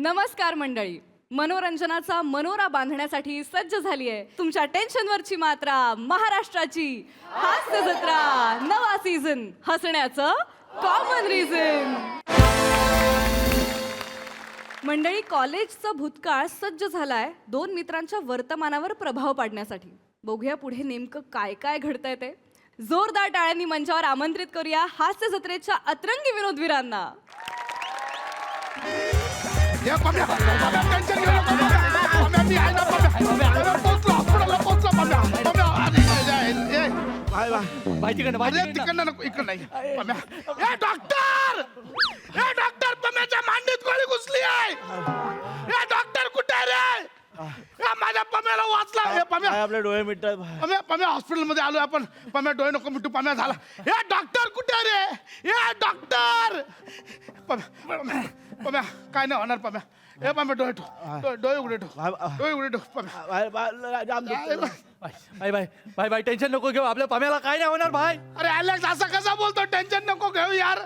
नमस्कार मंडळी, मनोरंजनाचा मनोरा बांधण्यासाठी सज्ज झाली आहे तुमच्या टेन्शनवरची मात्रा महाराष्ट्राची हास्य जत्रा नवा सीझन हसण्याचं कॉमन रिझन. मंडळी, कॉलेजचा भूतकाळ सज्ज झालाय दोन मित्रांच्या वर्तमानावर प्रभाव पाडण्यासाठी. बघूया पुढे नेमकं काय काय घडतंय ते. जोरदार टाळ्यांनी मंचावर आमंत्रित करूया हास्य जत्रेच्या अतरंगी विनोदवीरांना. डॉक्टर पम्याच्या मांडीत गोळी घुसली आहे. डॉक्टर कुठे रे? माझ्या पम्याला वाचला. आपले डोळे मिटतात. पम्या हॉस्पिटल मध्ये आलोय आपण. पम्या डोळे नको मिटू. पम्या झाला. हे डॉक्टर कुठे रे? हे डॉक्टर. पम्या काय नाही होणार. पम्या हे पम्या डोळे ठेव. डोळे उघडे ठेव. डोळे उघडे ठेव. भाई भाई टेन्शन नको घेऊ. आपल्या पम्याला काय नाही होणार भाई. अरे अलेक्स असं कसा बोलतो? टेन्शन नको घेऊ यार.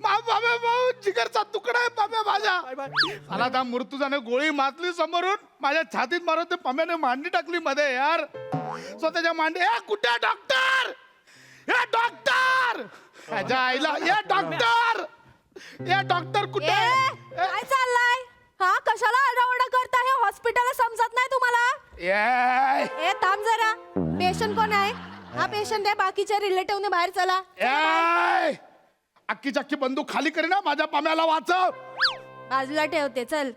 भाऊ जिगरचा तुकडा आहे पम्या माझा. मला त्या मृत्यूजाने गोळी मारली समोरून. माझ्या छातीत मारून ते पम्याने मांडी टाकली मध्ये यार. स्वतःच्या मांडी. ए कुठे डॉक्टर? हे डॉक्टर. माझ्या आईला हे डॉक्टर. हे डॉक्टर कुठे? काय चाललंय? हा कशाला आरडाओरडा करता? हे हॉस्पिटल समजत नाही तुम्हाला? ए थांब जरा. पेशंट कोण आहे? हा पेशंट आहे. बाकीच्या रिलेटिव्हने बाहेर चला. अक्की चक्की बंदूक खाली करे ना. माझ्या पम्याला वाचव. बाजूला ठेवते चल.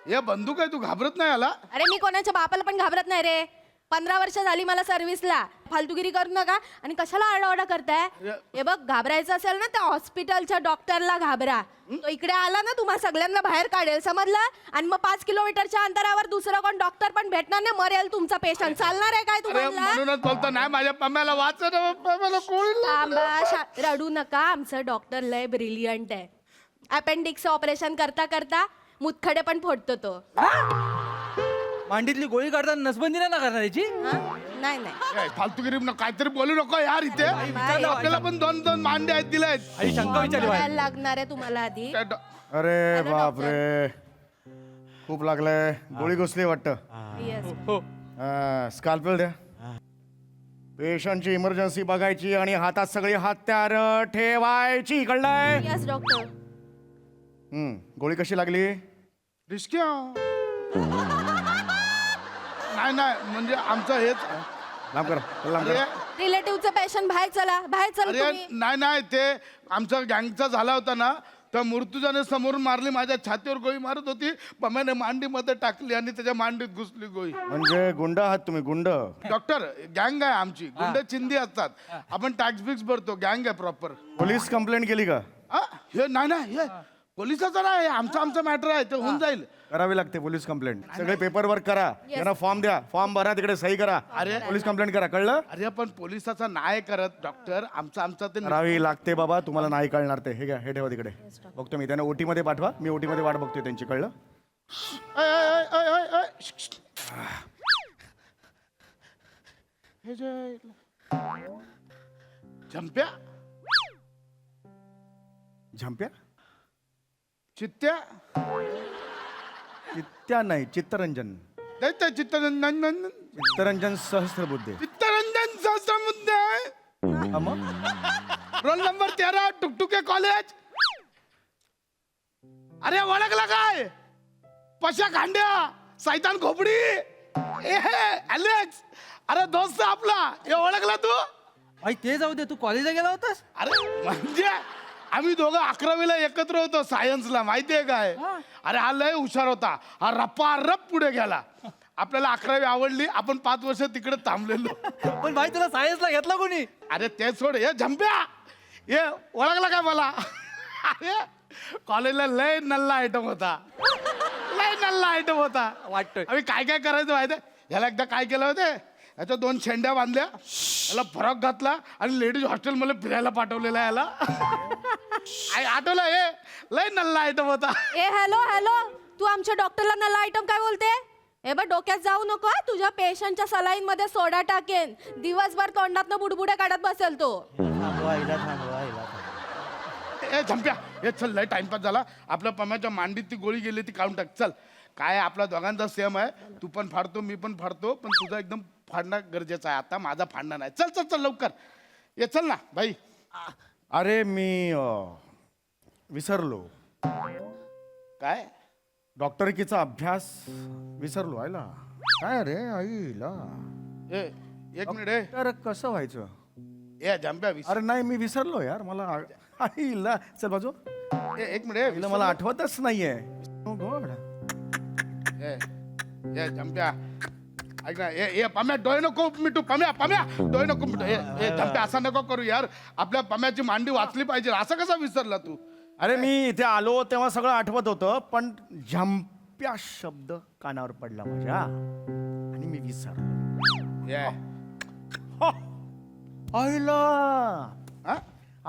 हे बंदूक आहे. तू घाबरत नाही आला? अरे मी कोणाच्या बापाला पण घाबरत नाही रे. 15 वर्ष झाली मला सर्व्हिसला. फालतूगिरी करू नका. आणि कशाला आरडाओरडा करताय? हे बघ, घाबरायचं असेल ना त्या हॉस्पिटलच्या डॉक्टरला घाबरा. तो इकडे आला ना तुम्हा सगळ्यांना बाहेर काढेल, समजलं? आणि मग 5 किलोमीटरच्या अंतरावर दुसरा कोण डॉक्टर पण भेटणार नाही. मरेल तुमचा पेशंट. चालणार आहे काय तुम्हाला? म्हणूनच बोलतो नाही माझ्या पम्याला वाचव. पम्याला गोळी थांबा, रडू नका. आमचं डॉक्टर लय ब्रिलियंट आहे. अपेंडिक्स ऑपरेशन करता करता मुतखडे पण फोडतो तो. मांडीतली गोळी काढताना नसबंदी नाही ना करणार याची. नाही नाही फालतूगिरी काहीतरी बोलू नको यार. इथे आपल्याला पण दोन मांडे आहेत दिले आहेत. आई शंका विचारली भाई. बघायला लागणार आहे तुम्हाला आधी. अरे बाप रे, खूप लागलंय. गोळी घुसली वाटतं. Yes. हो स्काल्पेल द्या. पेशंटची इमर्जन्सी बघायची आणि हातात सगळी हत्यार ठेवायची. कळलंय? Yes, doctor. गोळी कशी लागली? रिस्की नाही म्हणजे आमचं हेच. लांब करा, लांब अरे करा. रिलेटिव्हचं पेशंट बाहेर चला. बाहेर चला अरे तुम्ही. नाही ते आमचा गँगचा झाला होता ना. त्या मृत्यूजाने समोरून मारली. माझ्या छातीवर गोळी मारत होती. पम्याने मांडीमध्ये टाकली आणि त्याच्या मांडीत घुसली गोळी. म्हणजे गुंड आहात तुम्ही? गुंड? डॉक्टर गँग आहे आमची. गुंड चिंदी असतात. आपण टॅक्स बिक्स भरतो. गँग आहे प्रॉपर. पोलीस कंप्लेंट केली का? हे नाही हे पोलिसाचा नाही. आमचा मॅटर आहे. ते होऊन जाईल. करावी लागते पोलीस कंप्लेंट. सगळे पेपर वर्क करा. त्यांना फॉर्म द्या. फॉर्म भरा, तिकडे सही करा. अरे पोलीस कंप्लेंट करा. कळलं? अरे पण पोलिसाचा नाही करत डॉक्टर. आमचा ते करावी लागते बाबा. तुम्हाला नाही कळणार ते. हे घ्या, हे ठेवा तिकडे. बघतो मी. त्यांना ओटी मध्ये पाठवा. मी ओटी मध्ये वाट बघतोय त्यांची. कळलं? झंप्या झंप्या? चित्त्या चित्त्या नाही, Chittaranjan. Chittaranjan Chittaranjan Sahasrabuddhe. Chittaranjan Sahasrabuddhe. Roll number 13 Tuktuke college. अरे ओळखला काय? पशा खांड्या सैतान खोपडी. अलेक्स. अरे दोस्त आपला. हे ओळखला तू? आई ते जाऊ दे, तू कॉलेजला गेला होतास? अरे म्हणजे आम्ही दोघं 11वीला एकत्र होतो सायन्सला. माहितीये काय? अरे हा लय हुशार होता. हा रप्पा पुढे गेला. आपल्याला 11वी आवडली. आपण 5 वर्ष तिकडे थांबलेलो. पण भाई तुला सायन्सला घेतला कोणी? अरे ते सोड. हे झंप्या. हे ओळखला काय मला? अरे कॉलेजला लय नल्ला आयटम होता. लय नल्ला आयटम होता. वाटतोय. आम्ही काय करायचं माहिती? ह्याला एकदा काय केलं होतं? याच्या 2 शेंड्या बांधल्या. याला फरक घातला आणि लेडीज हॉस्टेल मध्ये फिरायला पाठवलेला याला. आठवलं? हे लय नल्ला आयटम होता. ए हॅलो, तू आमच्या डॉक्टरला नला आयटम काय बोलते? हे बघ, डोक्यात जाऊ नको. तुझ्या पेशंटच्या सलाईन मध्ये सोडा टाकेन. दिवसभर तोंडातनं बुडबुडे काढत बसेल तो. थांबवा हिला, थांबवा हिला. ए झंप्या हे चल लय टाइमपास झाला. आपल्या पम्याच्या मांडीत ती गोळी गेली ती काढून टाक. चल काय आपला दोघांचा सेम आहे. तू पण फाडतो मी पण फाडतो, पण तुझा एकदम फाडणं गरजेचं आहे. आता माझा फाडणं नाही. चल चल चल लवकर ये. चल ना भाई. अरे मी विसरलो. काय डॉक्टरकीचा अभ्यास विसरलो आईला. काय रे आईला. ए एक मिनिट ए. तर कसं व्हायचं. ए जंप्या अरे नाही मी विसरलो यार. मला आईला चल बाजू. एक मिनिट आईला मला आठवतच नाहीये. Oh God. ए जंप्या ऐक ना. ए पम्या डोळे नको मिटू. पम्या डोळे नको मिटू. ए जंप्या असं नको करू यार. आपल्या पम्याची मांडी वाचली पाहिजे. असं कसा विसरला तू. अरे मी इथे आलो तेव्हा सगळं आठवत होतं, पण झंप्या शब्द कानावर पडला माझ्या आणि मी विसरलो. ए आईला हा?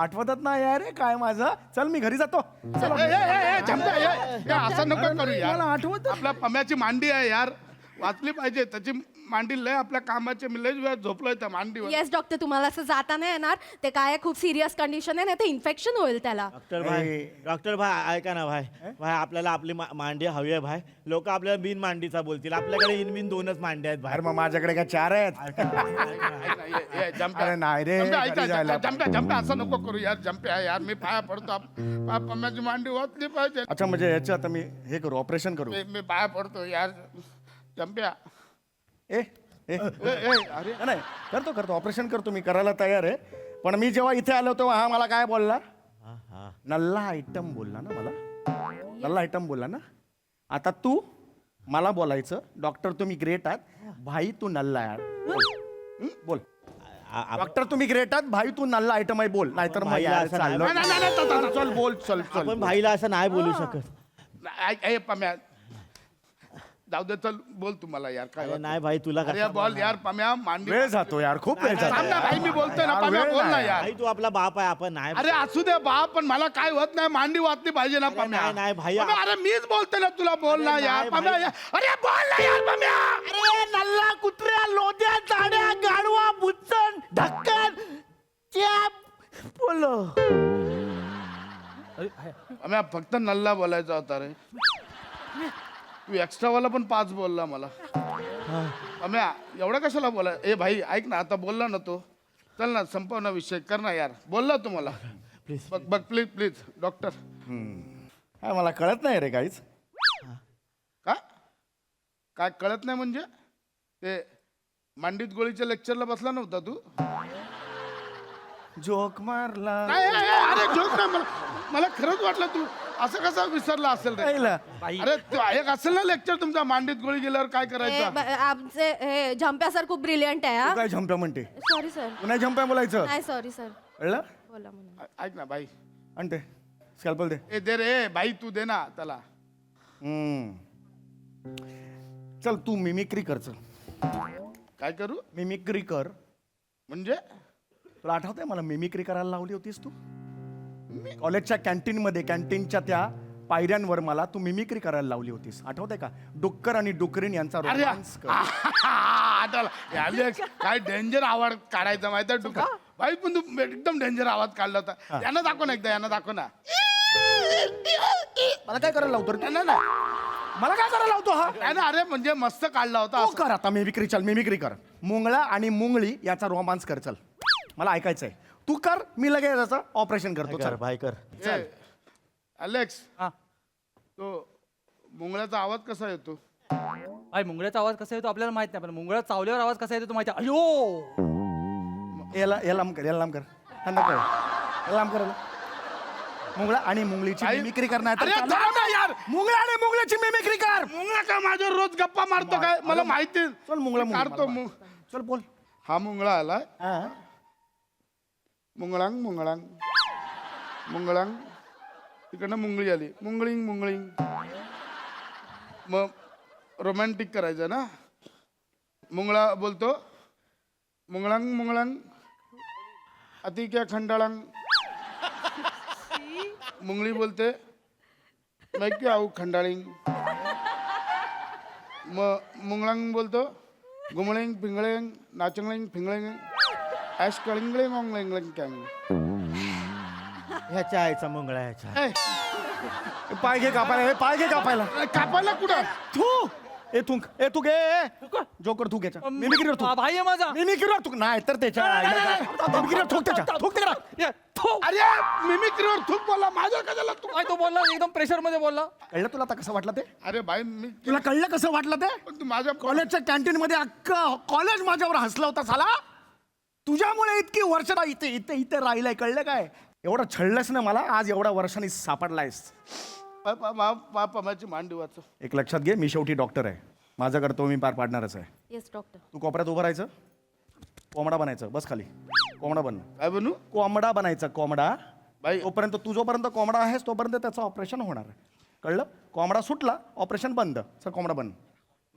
आठवतच नाही यार रे काय माझं. चल मी घरी जातो. चला. जंप्या ए असं नको करू यार. मला आठवत आपल्या पम्याची मांडी आहे यार. वाचली पाहिजे. त्याची मांडी लय आपल्या कामाचे मी लय वेळ झोपलोय त्या मांडीवर. येस डॉक्टर, तुम्हाला असं जाता नाही येणार. ते काय खूप सिरियस कंडिशन आहे, नाही तर इन्फेक्शन होईल त्याला. डॉक्टर भाई ऐका ना भाई. भाई आपल्याला आपली मांडी हवी आहे भाई. लोक आपल्याला बिन मांडीचा बोलतील. आपल्याकडे बिन 2च मांड्या आहेत बाहेर. मग माझ्याकडे काय 4 आहेत. जंप्या अरे नाही रे, जंप्या, घरी जायला. जंप्या असं नको करू यार. जंप्या यार मी पाया पडतो. पम्याची मांडी वाचली पाहिजे. अच्छा म्हणजे याचं आता मी हे करू ऑपरेशन करू. मी पाया पडतो यार. जंप्या ए ए अरे नाही करतो ऑपरेशन करतो मी. करायला तयार आहे. पण मी जेव्हा इथे आलो तेव्हा हा मला काय बोलला. नल्ला आयटम बोलला ना मला. नल्ला आयटम बोलला ना. आता तू मला बोलायचं डॉक्टर तुम्ही ग्रेट आहात, भाई तू नल्ला आहे. बोल डॉक्टर तुम्ही ग्रेट आहात, भाई तू नल्ला आयटम आहे बोल. नाहीतर मग भाईला यार असं चाललो. नाही, चल बोल चल चल. आपण भाईला असं नाही बोलू शकत. ऐक पम्या जाऊ दे. चल बोल तुम्हाला यार काय अरे होतं? नाही भाई तुला अरे कसं बोल यार पम्या मांडी. वेळ जातो यार खूप वेळ थांब ना जातो. भाई मी बोलतोय ना. यार, पम्या वेळ बोल ना नाही. यार. भाई तू आपला बाप आहे. आपण नाही अरे असू दे बाप, पण मला काय होत नाही. मांडी वाचली पाहिजे ना पम्या. नाही, नाही, भाई. पम्या, अरे मीच बोलतोय ना तुला. बोल ना अरे यार नाही, पम्या. भाई. अरे बोल ना यार पम्या. अरे नल्ला कुत्र्या लोद्या चाड्या गाढवा बुच्चन ढक्कन बोलो. पम्या फक्त नल्ला बोलायचा होता रे. तू एक्स्ट्रावाला पण 5 बोलला मला. पम्या एवढा कशाला बोला. ए भाई ऐक ना. आता बोलला ना तो. चल ना संपव ना विषय. कर ना यार. बोलला तुम्हाला प्लीज बघ बघ प्लीज प्लीज डॉक्टर. काय मला कळत नाही रे काहीच. का काय कळत नाही म्हणजे. ते मांडीत गोळीच्या लेक्चरला बसला नव्हता तू. जोक मारला. नाही अरे जोक नाही. मला खरंच वाटलं तू असं कसा विसरला असेल रे. आईला. अरे तू एक असेल ना लेक्चर तुमच्या मांडीत गोळी गेल्यावर काय करायचं. आमचे हे झंप्या सर खूप ब्रिलियंट आहे. तू काय झंप्या म्हणते. Sorry sir. तू नाही झंप्या बोलायचं. नाही सॉरी सर. कळलं. बोला म्हणून. ऐक ना भाई. आणते स्कॅल्पल दे. ए दे रे भाई. तू दे ना त्याला. चल तू मिमिक्री कर. चल काय करू मिमिक्री कर. म्हणजे. तुला आठवतंय मला मिमिक्री करायला लावली होतीस तू कॉलेजच्या कॅन्टीन मध्ये. कॅन्टीनच्या त्या पायऱ्यांवर मला तू मिमिक्री करायला लावली होतीस. आठवतंय का. डुक्कर आणि डुकरीन यांचा अरे रोमांस कर. आठवलं. अलेक्स, काय डेंजर आवाज काढायचा माहिती आहे तुका. भाई पण तू एकदम डेंजर आवाज काढला होता. यांना दाखव ना एकदा. यांना दाखव ना. मला काय करायला लावतो रे? त्यांना ना. मला काय करायला लावतो हा. नाही ना. अरे म्हणजे मस्त काढला होता तू असं. कर आता मिमिक्री. चल मिमिक्री कर. मुंगळा आणि मुंगळी याचा रोमांस कर. चल मला ऐकायचंय. तू कर. मी लगेच याचं ऑपरेशन करतो. कर चल भाई कर. ए, अलेक्स हा तो मुंगळ्याचा आवाज कसा येतो. भाई मुंगळ्याचा आवाज कसा येतो आपल्याला माहित नाही, पण मुंगळा चावल्यावर आवाज कसा येतो तो माहिती आहे. अयो याला लांब कर. याला लांब कर. हा नको. याला लांब कर. याला. मुंगळा आणि मुंगळीची आई- मिमिक्री करणार. अरे थांब ना यार. मुंगळा आणि मुंगळीची मिमिक्री कर. मुंगळा का माझ्यावर रोज गप्पा मारतो काय मला माहिती. चल मुंगळा काढतो चल बोल. हा मुंगळा आलाय. हा. मुंगळांग मुंगळांग मुंगळांग. तिकडनं मुंगळी आली. मुंगळिंग मुंगळिंग. मग रोमॅन्टिक करायचं ना. मुंगळा बोलतो मुंगळांग मुंगळांग अति क्या खंडाळांग. मुंगळी बोलते मैं क्यों आऊ खंडाळिंग. मग मुंगळांग बोलतो गुमळिंग पिंगळिंग नाचंगलिंग फिंगळिंग ॲश कळिंगलिंग ओंगलिंगलिंग कॅंग. ह्याच्या आईचा मुंगळा ह्याच्या. ए, पाय घे कापायला, हे पाय घे कापायला. कापायला कुठं थू ए थुंक, ए तू घे जोकर थूक याच्या मिमिक्रीवर थूक, भाई आहे माझा मिमिक्रीवर थूक. नाही तर त्याच्या मिमिक्रीवर थूक, त्याच्या थूक तिकडं. ये, थू. अरे मिमिक्रीवर थूक बोला माझ्या कशाला तू काय तो बोलला एकदम प्रेशर मध्ये बोलला. कळलं तुला आता कसं वाटलं ते? अरे भाई मी तुला कळलं कसं वाटलं ते? पण तू माझ्या कॉलेजच्या कॅन्टीन मध्ये अख्खं कॉलेज माझ्यावर हसला होता साला. तुझ्यामुळे इतकी वर्ष इथे इथे इथे राहिलंय, कळलं काय? एवढं छळलंस ना मला, आज एवढ्या वर्षांनी सापडलायस. माझी मांडी वाचव. एक लक्षात घे, मी शेवटी डॉक्टर आहे, माझं कर्तव्य मी पार पाडणारच आहे. Yes doctor. तू कोपऱ्यात उभं राहायचं, कोंबडा बनायचं, बस खाली कोंबडा बन. काय बनू कोंबडा बनायचा, कोंबडा. बाई. तोपर्यंत तू जोपर्यंत कोंबडा आहेस तोपर्यंत त्याचं ऑपरेशन होणार आहे, कळलं? कोंबडा सुटला, ऑपरेशन बंद. सर कोंबडा बन.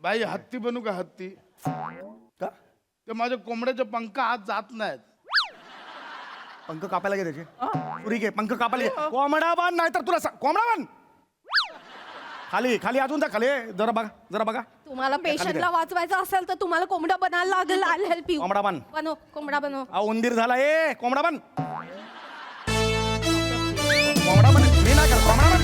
बाई हत्ती बनू का हत्ती? का? ते माझ्या कोंबड्याचे पंख आत जात नाहीत. पंख कापायला घे त्याचे, सुरी घे, पंख कापायला घे. कोंबडा बन, नाहीतर तुला कोंबडा बन. खाली खाली अजून जा खाली, जरा बघा जरा बघा. तुम्हाला पेशंटला वाचवायचं असेल तर तुम्हाला कोंबडा बनायला लागेल. आल हेल्प यू. कोंबडा बन. बनव कोंबडा बनव. उंदीर झाला, ए कोंबडा बन. कोंबडा बन, मी नाही कर, कोंबडा बन.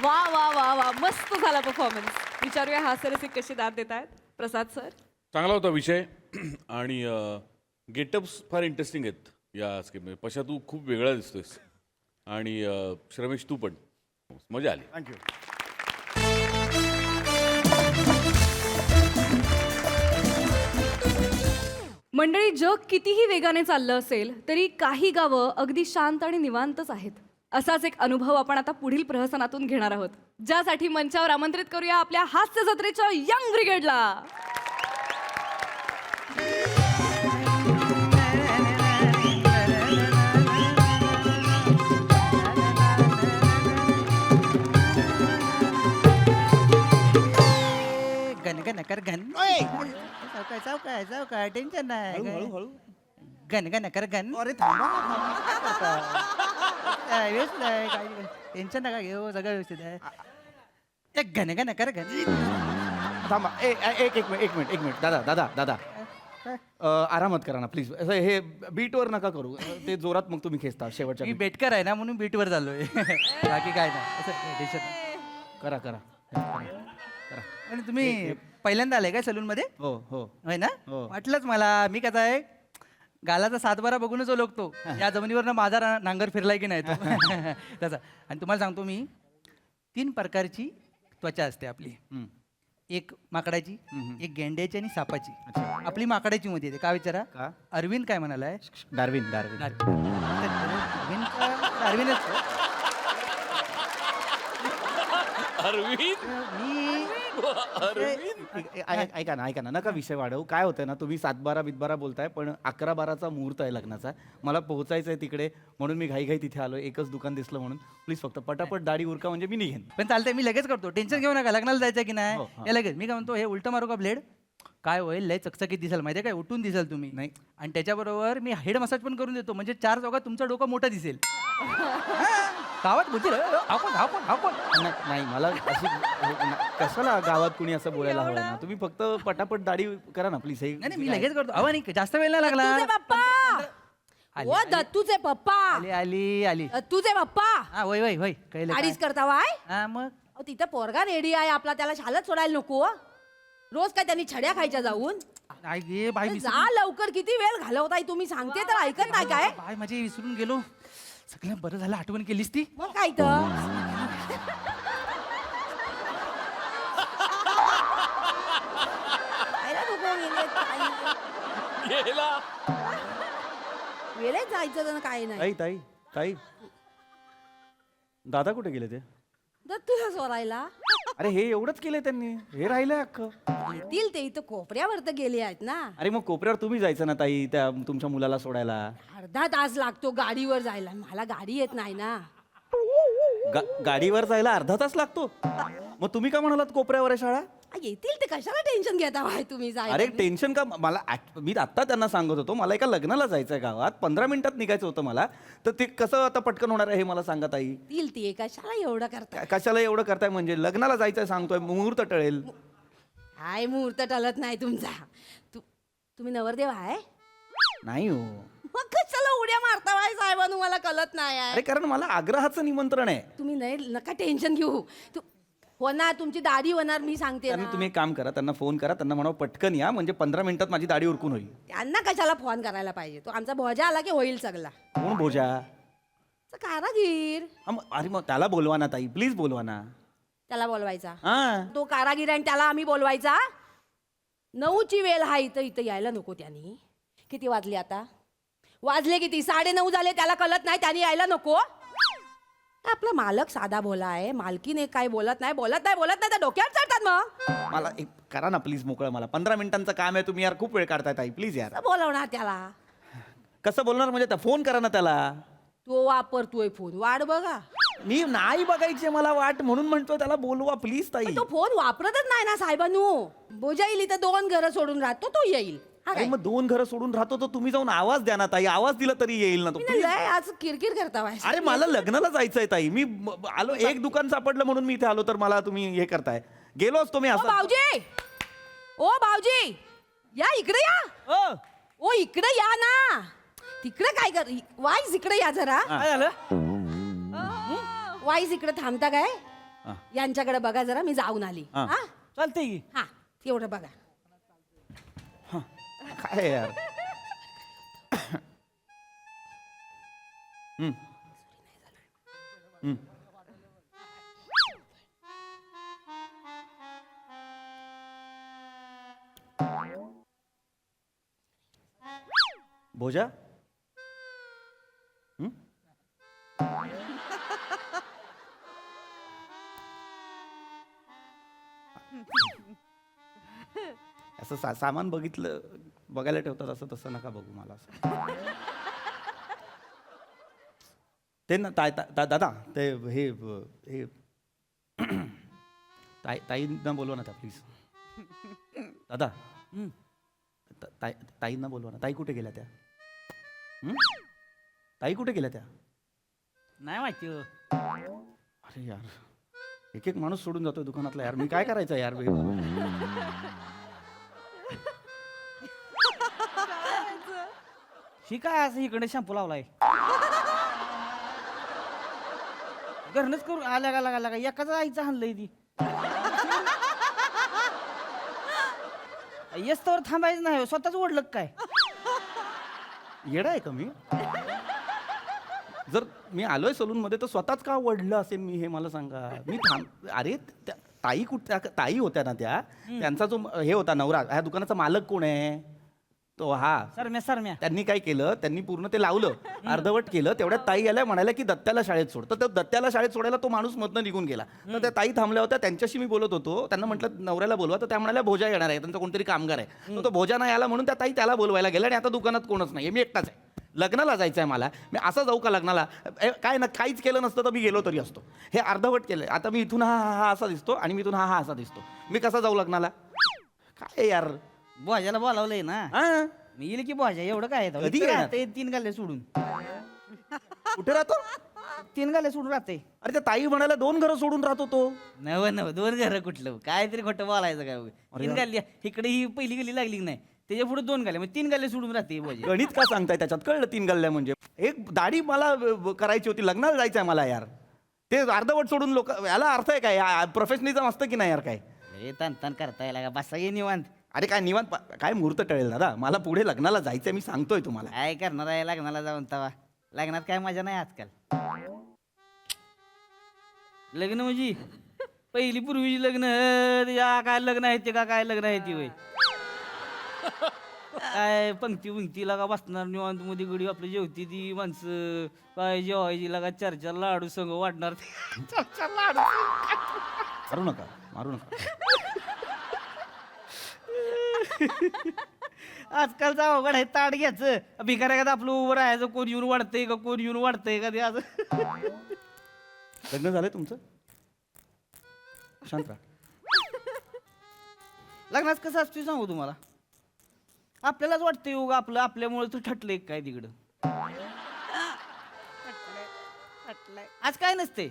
वा वा वा वा, मस्त झाला परफॉर्मन्स. विचारूया हास्यरसिक कशी दाद देत आहेत प्रसाद सर. चांगला होता विषय आणि गेटअप्स फार इंटरेस्टिंग आहेत या स्कीममध्ये. पशा तू खूप वेगळा दिसतोयस आणि श्रमेश तू पण, मजा आली. थँक्यू. मंडळी, जग कितीही वेगाने चाललं असेल तरी काही गावं अगदी शांत आणि निवांतच आहेत. असाच एक अनुभव आपण आता पुढील प्रहसनातून घेणार आहोत, ज्यासाठी मंचावर आमंत्रित करूया आपल्या हास्य जत्रेच्या यंग ब्रिगेडला. गन गन कर गन सावकाश सावकाश सावकाश टेन्शन नाही गन गन कर गन. अरे व्यवस्थित आहे, काही टेन्शन नका घेऊ, सगळं व्यवस्थित आहे. एक गन गन कर गन. थांबा, एक मिनिट दादा दादा दादा आरामात करा ना प्लीज. असं हे बीटवर नका करू, ते जोरात मग तुम्ही खेचता शेवटच्या मी beat. बेटकर आहे ना म्हणून बीटवर चाललोय. बाकी काय नाही असं टेन्शन नाही. करा करा करा. आणि तुम्ही पहिल्यांदा आले काय सलून मध्ये? हो हो होय ना? हो. वाटलंच मला. मी कसा आहे, गालाचा सातबारा बघूनच ओळखतो या जमिनीवर माझा नांगर फिरलाय की नाही तो. तसा. आणि तुम्हाला सांगतो मी, 3 प्रकारची त्वचा असते आपली. एक माकडाची, एक गेंड्याची आणि सापाची. आपली माकडाची मध्ये येते. का विचारा? का? अरविंद काय म्हणालाय? डार्विन डार्विन ऐका ना नका विषय वाढवू. काय होतंय ना, तुम्ही 7-12 बितबारा बोलताय, पण 11-12चा मुहूर्त आहे लग्नाचा. मला पोहोचायचं आहे तिकडे, म्हणून मी घाई तिथे आलो. एकच दुकान दिसलं म्हणून. प्लीज फक्त पटापट दाढी उरका, म्हणजे मी निघेन. पण चालतंय, मी लगेच करतो. टेन्शन घेऊ नका. लग्नाला जायचं की नाही? हो, हा. या लगेच. मी काय म्हणतो, हे उलट मारू का ब्लेड? काय होईल, लय चकचकीत दिसेल माहिती आहे काय, उठून दिसेल तुम्ही. नाही. आणि त्याच्याबरोबर मी हेड मसाज पण करून देतो, म्हणजे 4 चौकात तुमचं डोकं मोठं दिसेल. गावात बोलतील नाही मला अशी कशाला गावात कुणी असं बोलायला हवं ना. तुम्ही फक्त पटापट दाढी करा ना प्लीज. नाही मी लगेच करतो. अहो नाही, जास्त वेळ नाही लागला. तुझे पप्पा. आली, ओ आली. दत्तूचे पप्पा. आली आली आली. तुझे पप्पा. हा होय होय होय कळलं काय? अडीच करता वाय. हा मग अहो, तिथं पोरगा रेडी आहे आपला, त्याला शाळेत सोडायला नको. रोज काय त्यांनी छड्या खायच्या जाऊन. नाही गे बाई अरे जा लवकर, किती वेळ घालवताय तुम्ही, सांगते तर ऐकत नाही काय. बाय माझी विसरून गेलो. सगळं बरं झालं आठवण केलीस ती. मग काय तर. खायला नको गेलेत, काही. वेळेत जायचं तर काय नाही. ताई ताई दादा कुठे गेले ते? दत्तूला सोडायला अरे हे एवढंच केलंय त्यांनी, हे राहिलंय अख्खं. येतील ते, इथं कोपऱ्यावर तर गेले आहेत ना. अरे मग कोपऱ्यावर तुम्ही जायचं ना ताई, त्या तुमच्या मुलाला सोडायला. अर्धा तास लागतो गाडीवर जायला, मला गाडी येत नाही ना. गाडीवर जायला अर्धा तास लागतो. मग तुम्ही का म्हणालात कोपऱ्यावर आहे शाळा? येतील ते, कशाला टेन्शन घेता भाई तुम्ही जायला. अरे टेन्शन का मला मी आता त्यांना सांगत होतो, मला एका लग्नाला जायचंय गावात, 15 मिनिटात निघायचं होतं मला. तर ते कसं आता पटकन होणार आहे हे मला सांगा ताई. येतील ते, कशाला एवढं करता. कशाला एवढं करताय, म्हणजे लग्नाला जायचंय सांगतोय, मुहूर्त टळेल. काय मुहूर्त टळत नाही तुमचा. तुम्ही नवरदेव आहे नाही हो. मग कशाला उड्या मारता बाई साहेबांनो, मला कळत नाही आहे. अरे कारण मला आग्रहाचं निमंत्रण आहे. तुम्ही नाही नका टेन्शन घेऊ. होणार तुमची दाढी होणार, मी सांगते त्यांना ना. तुम्ही एक काम करा, त्यांना फोन करा, त्यांना म्हणा पटकन या, म्हणजे 15 मिनिटात माझी दाढी उरकून होईल. त्यांना कशाला फोन करायला पाहिजे, तो आमचा भोजा आला की होईल सगळा. कोण भोजा? तो कारागीर. अरे मग त्याला बोलवा ना ताई, प्लीज बोलवा ना. त्याला बोलवायचा. हा तो कारागीर आणि त्याला आम्ही बोलवायचा. 9ची वेळ हा, इथं यायला नको त्यांनी. किती वाजले आता? वाजले किती? 9:30 झाले. त्याला कळत नाही, त्यांनी यायला नको. आपला मालक साधा बोला आहे, मालकीने काय बोलत नाही तर डोक्यावर चढतात मग. मला एक करा ना प्लीज मोकळं. मला 15 मिनिटांचं काम आहे, तुम्ही यार खूप वेळ काढताय ताई, प्लीज यार. कसं बोलवणार त्याला? कसं बोलणार म्हणजे? त्या फोन करा ना त्याला. तो वापरतोय फोन, वाट बघा. मी नाही बघायची मला वाट, म्हणून म्हणतोय त्याला बोलवा प्लीज ताई. पण तो फोन वापरतच नाही ना साहेबांनो. बोजा येईल इथं 2 घरं सोडून राहतो, तो येईल. हा अरे काय? मग 2 घरं सोडून राहतो तर तुम्ही जाऊन आवाज द्या ना ताई. आवाज दिला तरी येईल ना तो. मी लय आज किरकिर करता बाई. अरे मला लग्नाला जायचंय ताई. मी आलो, एक दुकान सापडलं म्हणून मी इथे आलो, तर मला तुम्ही हे करताय. गेलो असतो मी ओ असं. भाऊजी, ओ भाऊजी, या इकडे या. ओ इकडे या ना. तिकडे काय कर, वाईस इकडे या जरा. काय झालं? वाईस इकडे थांबता काय? हा. यांच्याकडे बघा जरा, मी जाऊन आली. हा. हा चालतंय की. हा, एवढं बघा. काय यार. हम्म. हम्म. भोजा. हम्म? असं सामान बघितलं, बघायला ठेवतात असं, तसं नका बघू मला असं. ते ना दादा ते हे ताईंना बोलवा ना त्या प्लीज. दादा ताईंना बोलवा ना. ताई कुठे गेल्या त्या? ताई कुठे गेल्या त्या? नाही माहिती हो. अरे यार, एक एक माणूस सोडून जातोय दुकानातला यार. मी काय करायचं यार? ही काय असं इकडे शॅम्पू लावलाय? घरनच करू आल्या का एकाच आईचं हाणलंय ती. येस तर थांबायचं नाही हो, स्वतःच ओढलं काय? येडा आहे का मी? जर मी आलोय सलून मध्ये तर स्वतःच का वडलं असेल मी, हे मला सांगा. मी अरे ताई कुठल्या ताई होत्या ना त्या, त्यांचा जो हे होता नवरा, ह्या दुकानाचा मालक कोण आहे तो? हा सरम्या. त्यांनी काय केलं, त्यांनी पूर्ण ते लावलं, अर्धवट केलं. तेवढ्यात ताई आल्या, म्हणाल्या की दत्त्याला शाळेत सोड. तर दत्त्याला शाळेत सोडायला तो माणूस मधनं निघून गेला. तर त्या ताई थांबल्या होत्या, त्यांच्याशी मी बोलत होतो. त्यांना म्हटलं नवऱ्याला बोलवा, तर त्या म्हणाल्या भोजा येणार आहे, त्यांचा कोणतरी कामगार आहे. तो भोजा नाही आला म्हणून त्या ताई त्याला बोलवायला गेल्या. आणि आता दुकानात कोणच नाही, मी एकटाच आहे. लग्नाला जायचं आहे मला. मी असं जाऊ का लग्नाला? काय ना, काहीच केलं नसतं तर मी गेलो तरी असतो. हे अर्धवट केलंय. आता मी इथून हा असा दिसतो आणि मी इथून हा असा दिसतो. मी कसा जाऊ लग्नाला? काय यार. भोजाला बोलावलंय ना. हा मी येईल की भोजा, एवढं काय आहे? कधी इथं येणार? राहते 3 गल्ले सोडून. कुठे राहतो? 3 गल्ले सोडून राहते. अरे त्या ताई म्हणाल्या 2 घरं सोडून राहतो तो. नव 2 घरं कुठलं? काहीतरी खोटं बोलायचं काय? 3 गल्ली इकडे ही पहिली गल्ली लागली की नाही, त्याच्या पुढे 2 गल्ल्या, मग 3 गल्ले सोडून राहते भोजा. गणित का सांगताय त्याच्यात? कळलं 3 गल्ल्या म्हणजे. एक दाढी मला करायची होती, लग्नाला जायचंय मला यार. ते अर्धवट सोडून लोक, याला अर्थ आहे काय? प्रोफेशनलिझम असतं की नाही यार? काय अरे तन करता येईल का? बसा ये निवांत. अरे काय निवांत काय मुहूर्त टळेल दादा? मला पुढे लग्नाला जायचंय, मी सांगतोय तुम्हाला. काय करणार आहे लग्नाला जाऊन तवा? लग्नात काय मजा नाही आजकाल. लग्न म्हणजे पहिली पूर्वीची लग्न, काय लग्न आहे ते का? काय लग्न आहे ती वय? काय पंक्ती लागा बसणार निवांत मध्ये गडी आपली जेवती ती माणसं. काय जेवायची लागा 4 लाडू संग वाढणार. 4 लाडू. मारू नका. आजकालचा अवघड आहे. ताट घ्यायचं भिकाऱ्या का आपलं उभं राहायचं. कोण येऊन वाढतंय का? कोण येऊन वाढतंय का? ते असं. लग्न झालंय तुमचं? शांत राहा. लग्नात कसं असतं सांगू तुम्हाला. आपल्यालाच वाटतंय उगा आपलं आपल्यामुळे तर ठटलंय काय तिकडं. आज काय नसते.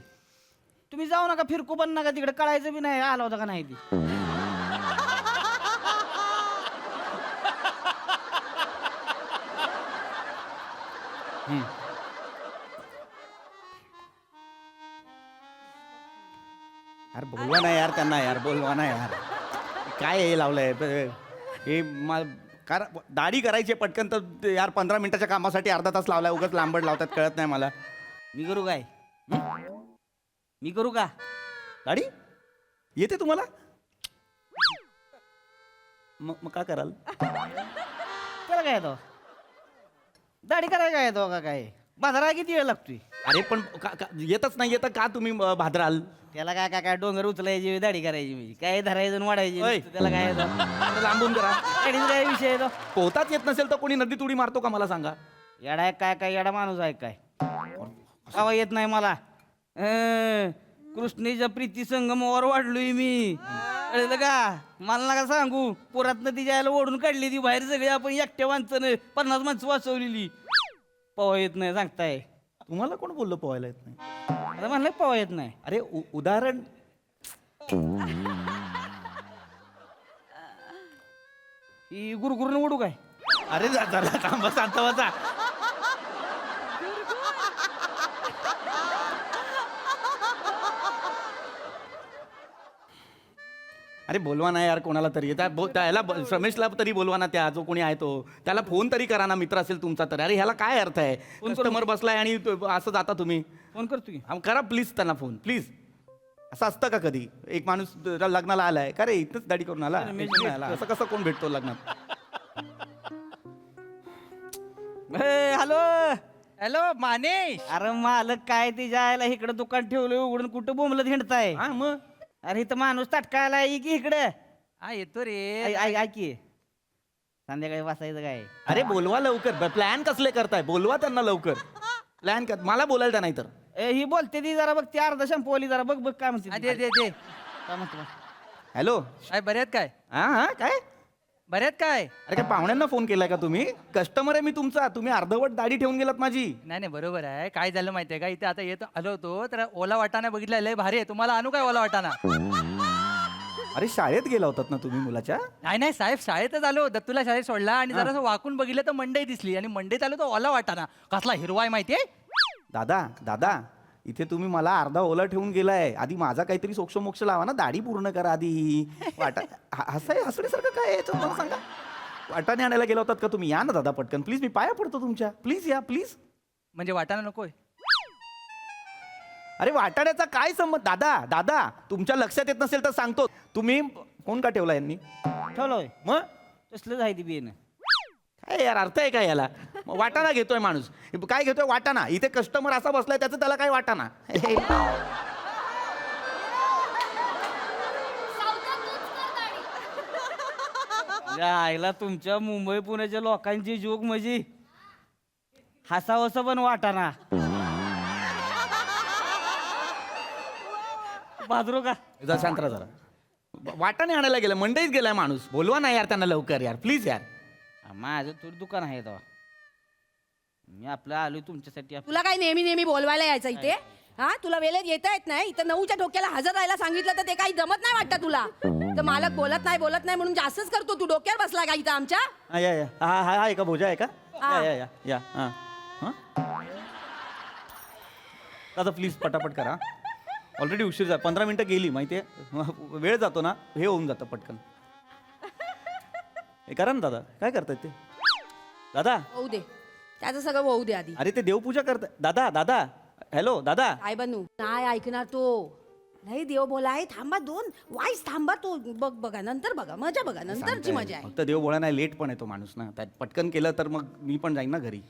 तुम्ही जाऊ नका, फिरकू पण नका तिकडे, कळायचं बी नाही आला होता का नाही ती. यार बोलवा ना यार त्यांना, यार बोलवा ना यार. काय हे लावलंय हे दाढी करायची आहे पटकन, तर यार 15 मिनिटाच्या कामासाठी अर्धा तास लावलाय. उगाच लांबड लावतात, कळत नाही मला. मी करू काय मी करू का दाढी येते तुम्हाला? मग का कराल? त्याला काय येतो दाढी करायला काय येतो का काय बाजाराला किती वेळ लागतोय अरे पण येतच नाही येतं का तुम्ही भादराल? त्याला काय काय काय डोंगर उचलायची दाढी करायची म्हणजे काय धरायचं आणि वाढायची ओय. नुसतं त्याला काय येतं लांबून करा. दाढीचा काय विषय येतो पोहताच येत नसेल तर कोणी नदीत उडी मारतो का मला सांगा? येडा आहे काय काय येडा माणूस आहे काय कवा येत नाही मला कृष्णेच्या प्रीती संगमावर वाढलोय मी कळलं का मला नका सांगू पोरातनं तिच्या यायला ओढून काढली ती बाहेर सगळी आपण एकट्या माणसानं 50 माणसं वाचवलेली पवा येत नाही सांगताय तुम्हाला कोण बोललं पोहायला येत नाही? आता म्हणलं पवा येत नाही अरे उदाहरण ही गुरगुरून उडू काय अरे जरा थांबा शांत बसा. अरे बोलवा ना यार कोणाला तरी. त्याला रमेशला तरी बोलवा ना, त्या जो कोणी आहे तो त्याला फोन तरी करा ना, मित्र असेल तुमचा तर. अरे ह्याला काय अर्थ आहे? कस्टमर बसलाय आणि असं जाता तुम्ही. फोन करतो की करा प्लीज त्यांना फोन प्लीज. असं असतं का कधी? एक माणूस लग्नाला आलाय का रे इथंच दाढी करून आला, असं कसं कोण भेटतो लग्नात? Hello hello Manesh. अरे मालक काय तिच्या आयला इकडं दुकान ठेवलं उघडून कुठं बोंबलत हिंडताय हा मग अरे इथं माणूस ताटकायला आहे की इकडं हा येतो रे. ऐक की संध्याकाळी वाचायचं काय अरे बोलवा लवकर. प्लॅन कसले करताय? बोलवा त्यांना लवकर. प्लॅन कर. मला बोलायला द्या नाही तर. ही बोलते ती जरा बघ ती अर्धा शंपवली जरा बघ बघ काय म्हणते हा, ती. दे दे दे. काय म्हणते बघ. हॅलो. काय बऱ्यात काय हा हा काय? बऱ्यात काय? अरे काय पाहुण्यांना फोन केलाय का तुम्ही? कस्टमर आहे मी तुमचा. तुम्ही अर्धवट दाढी ठेवून गेलात माझी. नाही नाही बरोबर आहे. काय झालं माहितीये का, इथे आता येत आलो होतो तर ओला वाटाणा बघितला, लय भारी आहे. तुम्हाला आणू काय ओला वाटाणा? अरे शाळेत गेला होतात ना तुम्ही मुलाच्या? नाही नाही साहेब, शाळेतच आलो. दत्तूला शाळेत सोडला आणि जरासं वाकून बघितलं तर मंडई दिसली आणि मंडईत आलो तर ओला वाटाणा. कसला हिरवा आहे माहितीये? दादा दादा इथे तुम्ही मला अर्धा ओला ठेवून गेलाय. आधी माझा काहीतरी सोक्षमोक्ष लावा ना. दाढी पूर्ण करा आधी. हसण्यासारखं काय आहे याच्यात मला सांगा. वाटाणे आणायला गेला होतात का तुम्ही? या ना दादा पटकन प्लीज. मी पाया पडतो तुमच्या. प्लीज या प्लीज. म्हणजे वाटाणा नकोय? अरे वाटाण्याचा काय संबंध? दादा दादा तुमच्या लक्षात येत नसेल तर सांगतो. तुम्ही फोन का ठेवला यांनी? ठेवलोय मग तसलंच आहे ती बिन काय यार अर्थ आहे काय याला? मग वाटाणा घेतोय माणूस. काय घेतोय? वाटाणा. इथे कस्टमर असा बसलाय त्याचं त्याला काय वाटाणा? आईला तुमच्या मुंबई पुण्याच्या लोकांची जोक म्हणजे हसावसं पण वाटाना बाजरो का जरा शांत राहा जरा. वाटाणे आणायला गेलं, मंडईत गेलाय माणूस. बोलवा ना यार त्यांना लवकर यार प्लीज यार. माझं थोडी दुकान आहे तेव्हा मी आपलं आलोय तुमच्यासाठी तुला काय नेहमी नेहमी बोलवायला यायचं इथे? हा तुला वेळेत येता येत नाही? इथं 9च्या ठोक्याला हजर राहायला सांगितलं तर ते काही जमत नाही वाटतं तुला? तर मालक बोलत नाही म्हणून जास्तच करतो तू. डोक्यावर बसला का इथं आमच्या? हा या या. हा हा हा. एका भोजा आहे का? हा. या या या हा हा. दादा प्लीज पटापट करा. ऑलरेडी उशीर झाला. 15 मिनिटं गेली माहितीये. वेळ जातो ना, हे होऊन जातं पटकन. हे करा ना दादा. काय करतायत ते? दादा होऊ दे, त्याचं सगळं होऊ दे आधी. अरे ते देवपूजा करताय. दादा दादा हॅलो दादा. काय बनू नाही ऐकणार तो. नाही देव बोलाय. थांबा 2 वाईस थांबा तो. बघा नंतर बघा मजा बघा नंतरची मजा आहे. फक्त देव बोळा नाही, लेट पण येतो माणूस ना. त्यात पटकन केलं तर मग मी पण जाईन ना घरी.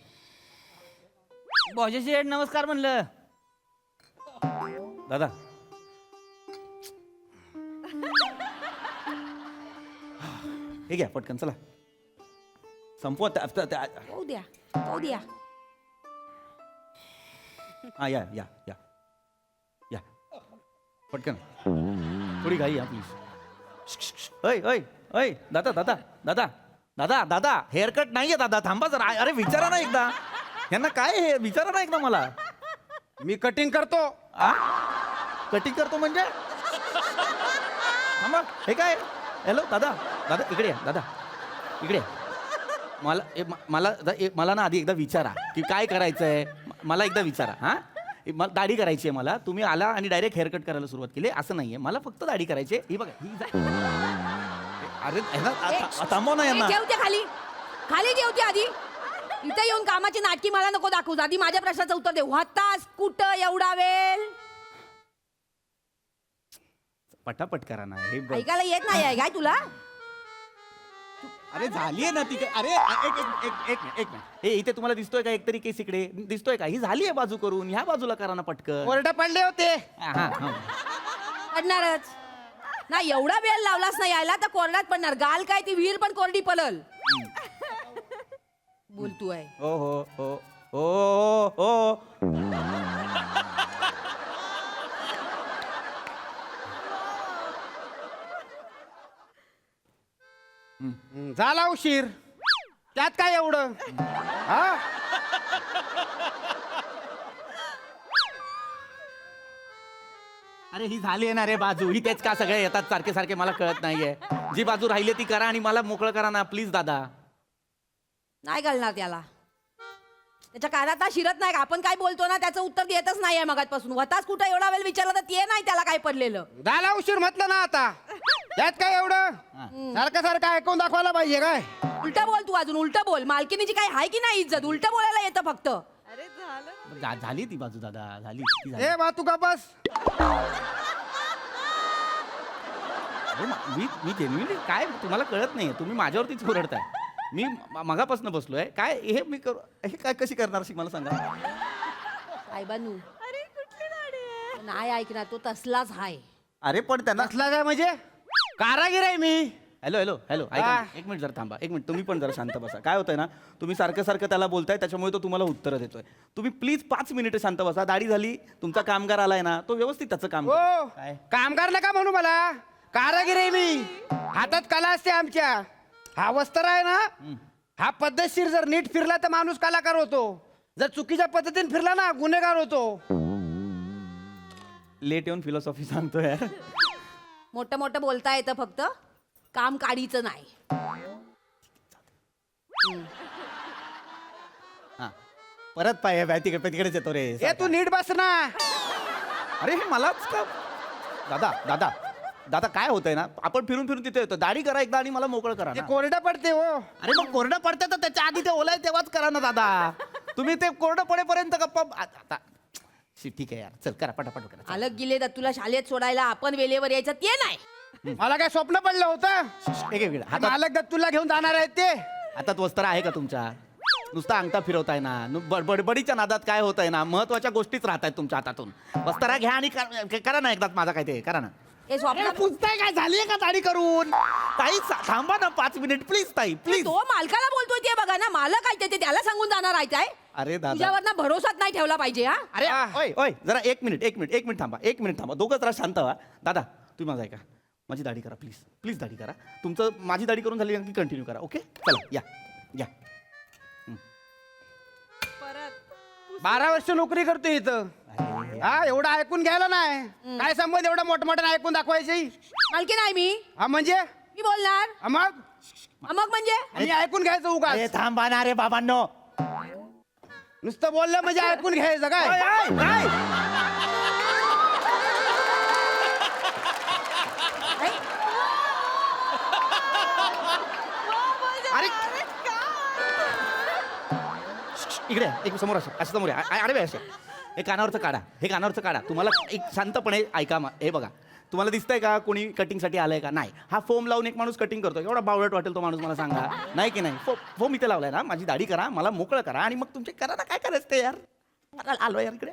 भाऊजी शेठ नमस्कार म्हणलं दादा हे घ्या पटकन चला संपवा. होऊ द्या होऊ द्या. हा या या या या पटकन. थोडी घाई या प्लीज. ऐ ऐ ऐ दादा दादा दादा दादा दादा हेअरकट नाहीये दादा. थांबा जरा. अरे विचारा ना एकदा यांना काय हे विचारा ना एकदा मला. मी कटिंग करतो. कटिंग करतो म्हणजे? थांबा हे काय? हॅलो दादा दादा इकडे या. दादा इकडे या. मला ना आधी एकदा विचारा की काय करायचंय. मला एकदा विचारा. हा दाढी करायची आहे मला. तुम्ही आला आणि डायरेक्ट हेअरकट करायला सुरुवात केली असं नाहीये. मला फक्त दाढी करायची आहे. ही बघा अरे थांबव ना यांना. ठेवते खाली खाली ठेवते आधी. इथे येऊन कामाची नाटकी मला नको दाखवू. आधी माझ्या प्रश्नाचं उत्तर दे. होतास कुठं एवढा वेळ? पटापट करा ना. हे बघ. ऐकायला येत नाही आहे काय तुला? अरे झालीये ना ती. अरे एक मिनिट. हे इथे तुम्हाला दिसतोय का एकतरी केस इकडे दिसतोय का? ही झालीये बाजू करून. ह्या बाजूला करा ना पटकन. कोरडे पडले होते. हा. पडणारच ना. एवढा वेळ लावलास नाही यायला तर कोरडात पडणार. गाल काय ती विहीर पण कोरडी पडल. बोलतू आहे. हो. झाला उशीर. त्यात काय एवढं? हा अरे ही झाली आहे ना रे बाजू. ही तेच का सगळे येतात सारखे सारखे मला कळत नाहीये. जी बाजू राहिली ती करा आणि मला मोकळं करा ना प्लीज दादा. नाही कळणार त्याला. त्याच्या कानात ना शिरत नाही का? आपण काय बोलतो ना त्याचं उत्तर देतच नाहीये मगातपासून. होताच कुठं एवढा वेळ विचारलं तर ते नाही त्याला काय पडलेलं. झाला उशीर म्हटलं ना आता. त्यात काय एवढं? सारखं ऐकून दाखवायला पाहिजे काय? उलट बोल तू. अजून उलट बोल. मालकीनीची काय आहे की नाही इज्जत? उलट बोलायला येतं फक्त. झाली ती बाजू दादा. झाली ती झाली. ए बा तू का बस. अरे मी जेन्युइनली काय तुम्हाला कळत नाही. तुम्ही माझ्यावरतीच ओरडताय. मी मगापासून बसलोय. काय हे मी करू हे काय कशी करणार अशी मला सांगा. काय बनू? नाही ऐकणार तो तसलाच हाय. अरे पण त्यांना असला काय म्हणजे? कारागीर आहे मी. हॅलो ऐका ना. एक मिनिट जरा थांबा. एक मिनिट तुम्ही पण जरा शांत बसा. काय होतंय ना तुम्ही सारखं त्याला बोलताय त्याच्यामुळे तो तुम्हाला उत्तरं देतोय. तुम्ही प्लीज 5 मिनिटं शांत बसा. दाढी झाली. तुमचा कामगार आलाय ना तो व्यवस्थित त्याचं काम करेल. हो काय कामगार नका म्हणू मला. कारागीर आहे मी. हातात कला असते आमच्या. हा वस्त्र आहे ना हा पद्धतशीर जर नीट फिरला तर माणूस कलाकार होतो. जर चुकीच्या पद्धतीने फिरला ना गुन्हेगार होतो. लेट येऊन फिलॉसॉफी सांगतो यार. मोठं मोठं बोलता येतं फक्त. काम काढीचं नाही. हा परत पाय तिकडेच येतो रे. ए तू नीट बस ना. अरे हे मलाच का दादा काय होतंय ना आपण फिरून तिथे येतो. दाढी करा एकदा आणि मला मोकळं करा ते ना. कोरडं पडते हो. अरे मग कोरडं पडतं तर त्याच्या आधी ते ओलाय तेव्हाच करा ना दादा. तुम्ही ते कोरडं पडेपर्यंत गप्पा आता ठीक आहे यार. चल करा पटापट करा. अलग गेले तर तुला शाळेत सोडायला आपण वेळेवर यायचं ते नाही. मला काय स्वप्न पडलं होतं? एक मिनिट हातात मालक दत्तूला घेऊन जाणार आहेत ते. हातात वस्त्र आहे का तुमच्या? नुसता अंगठा फिरवताय ना. बडबडीच्या नादात काय होतंय ना महत्वाच्या गोष्टीच राहत आहेत तुमच्या हातातून. वस्त्रा घ्या आणि करा ना एकदाच माझा काय ते करा ना. हे स्वप्न पुसताय काय झालीये का दाढी करून? ताई थांबा ना 5 मिनिट प्लीज ताई प्लीज. तो मालकाला बोलतोय ते बघा ना. मालक आहे ते त्याला सांगून जाणार आहे काय? अरे दादा तुझ्यावर ना भरोसाच नाही ठेवला पाहिजे. हा अरे ओय जरा एक मिनिट थांबा. दोघं जरा शांत व्हा. दादा तुम्ही माझं ऐका. माझी दाढी करा प्लीज दाढी करा. तुमचं माझी दाढी करून झाली की कंटिन्यू करा. ओके चला या 12 वर्ष नोकरी करतोय इथं. हा एवढं ऐकून घ्यायला नाही. काय संबंध एवढं मोठमोठ्यानं ऐकून दाखवायची? मालकी नाही मी. हा म्हणजे मी बोलणार. मग मग म्हणजे आणि ऐकून घ्यायचं उगा. अरे थांबा ना रे बाबांनो. नुसतं बोललं म्हणजे ऐकून घ्यायचं काय? अरे इकडे एक समोर असं समोर अरे असं हे कानावरचं काढा. तुम्हाला एक शांतपणे ऐका. हे बघा तुम्हाला दिसतंय का कोणी कटिंगसाठी आलंय का? नाही. हा फोम लावून एक माणूस कटिंग करतो. एवढा बावळट वाटेल तो माणूस मला सांगा. नाही की नाही? फोम इथे लावलाय ना. माझी दाढी करा मला मोकळं करा आणि मग तुमचे करा ना. काय करायचं ते यार. मला आलो यार इकडे.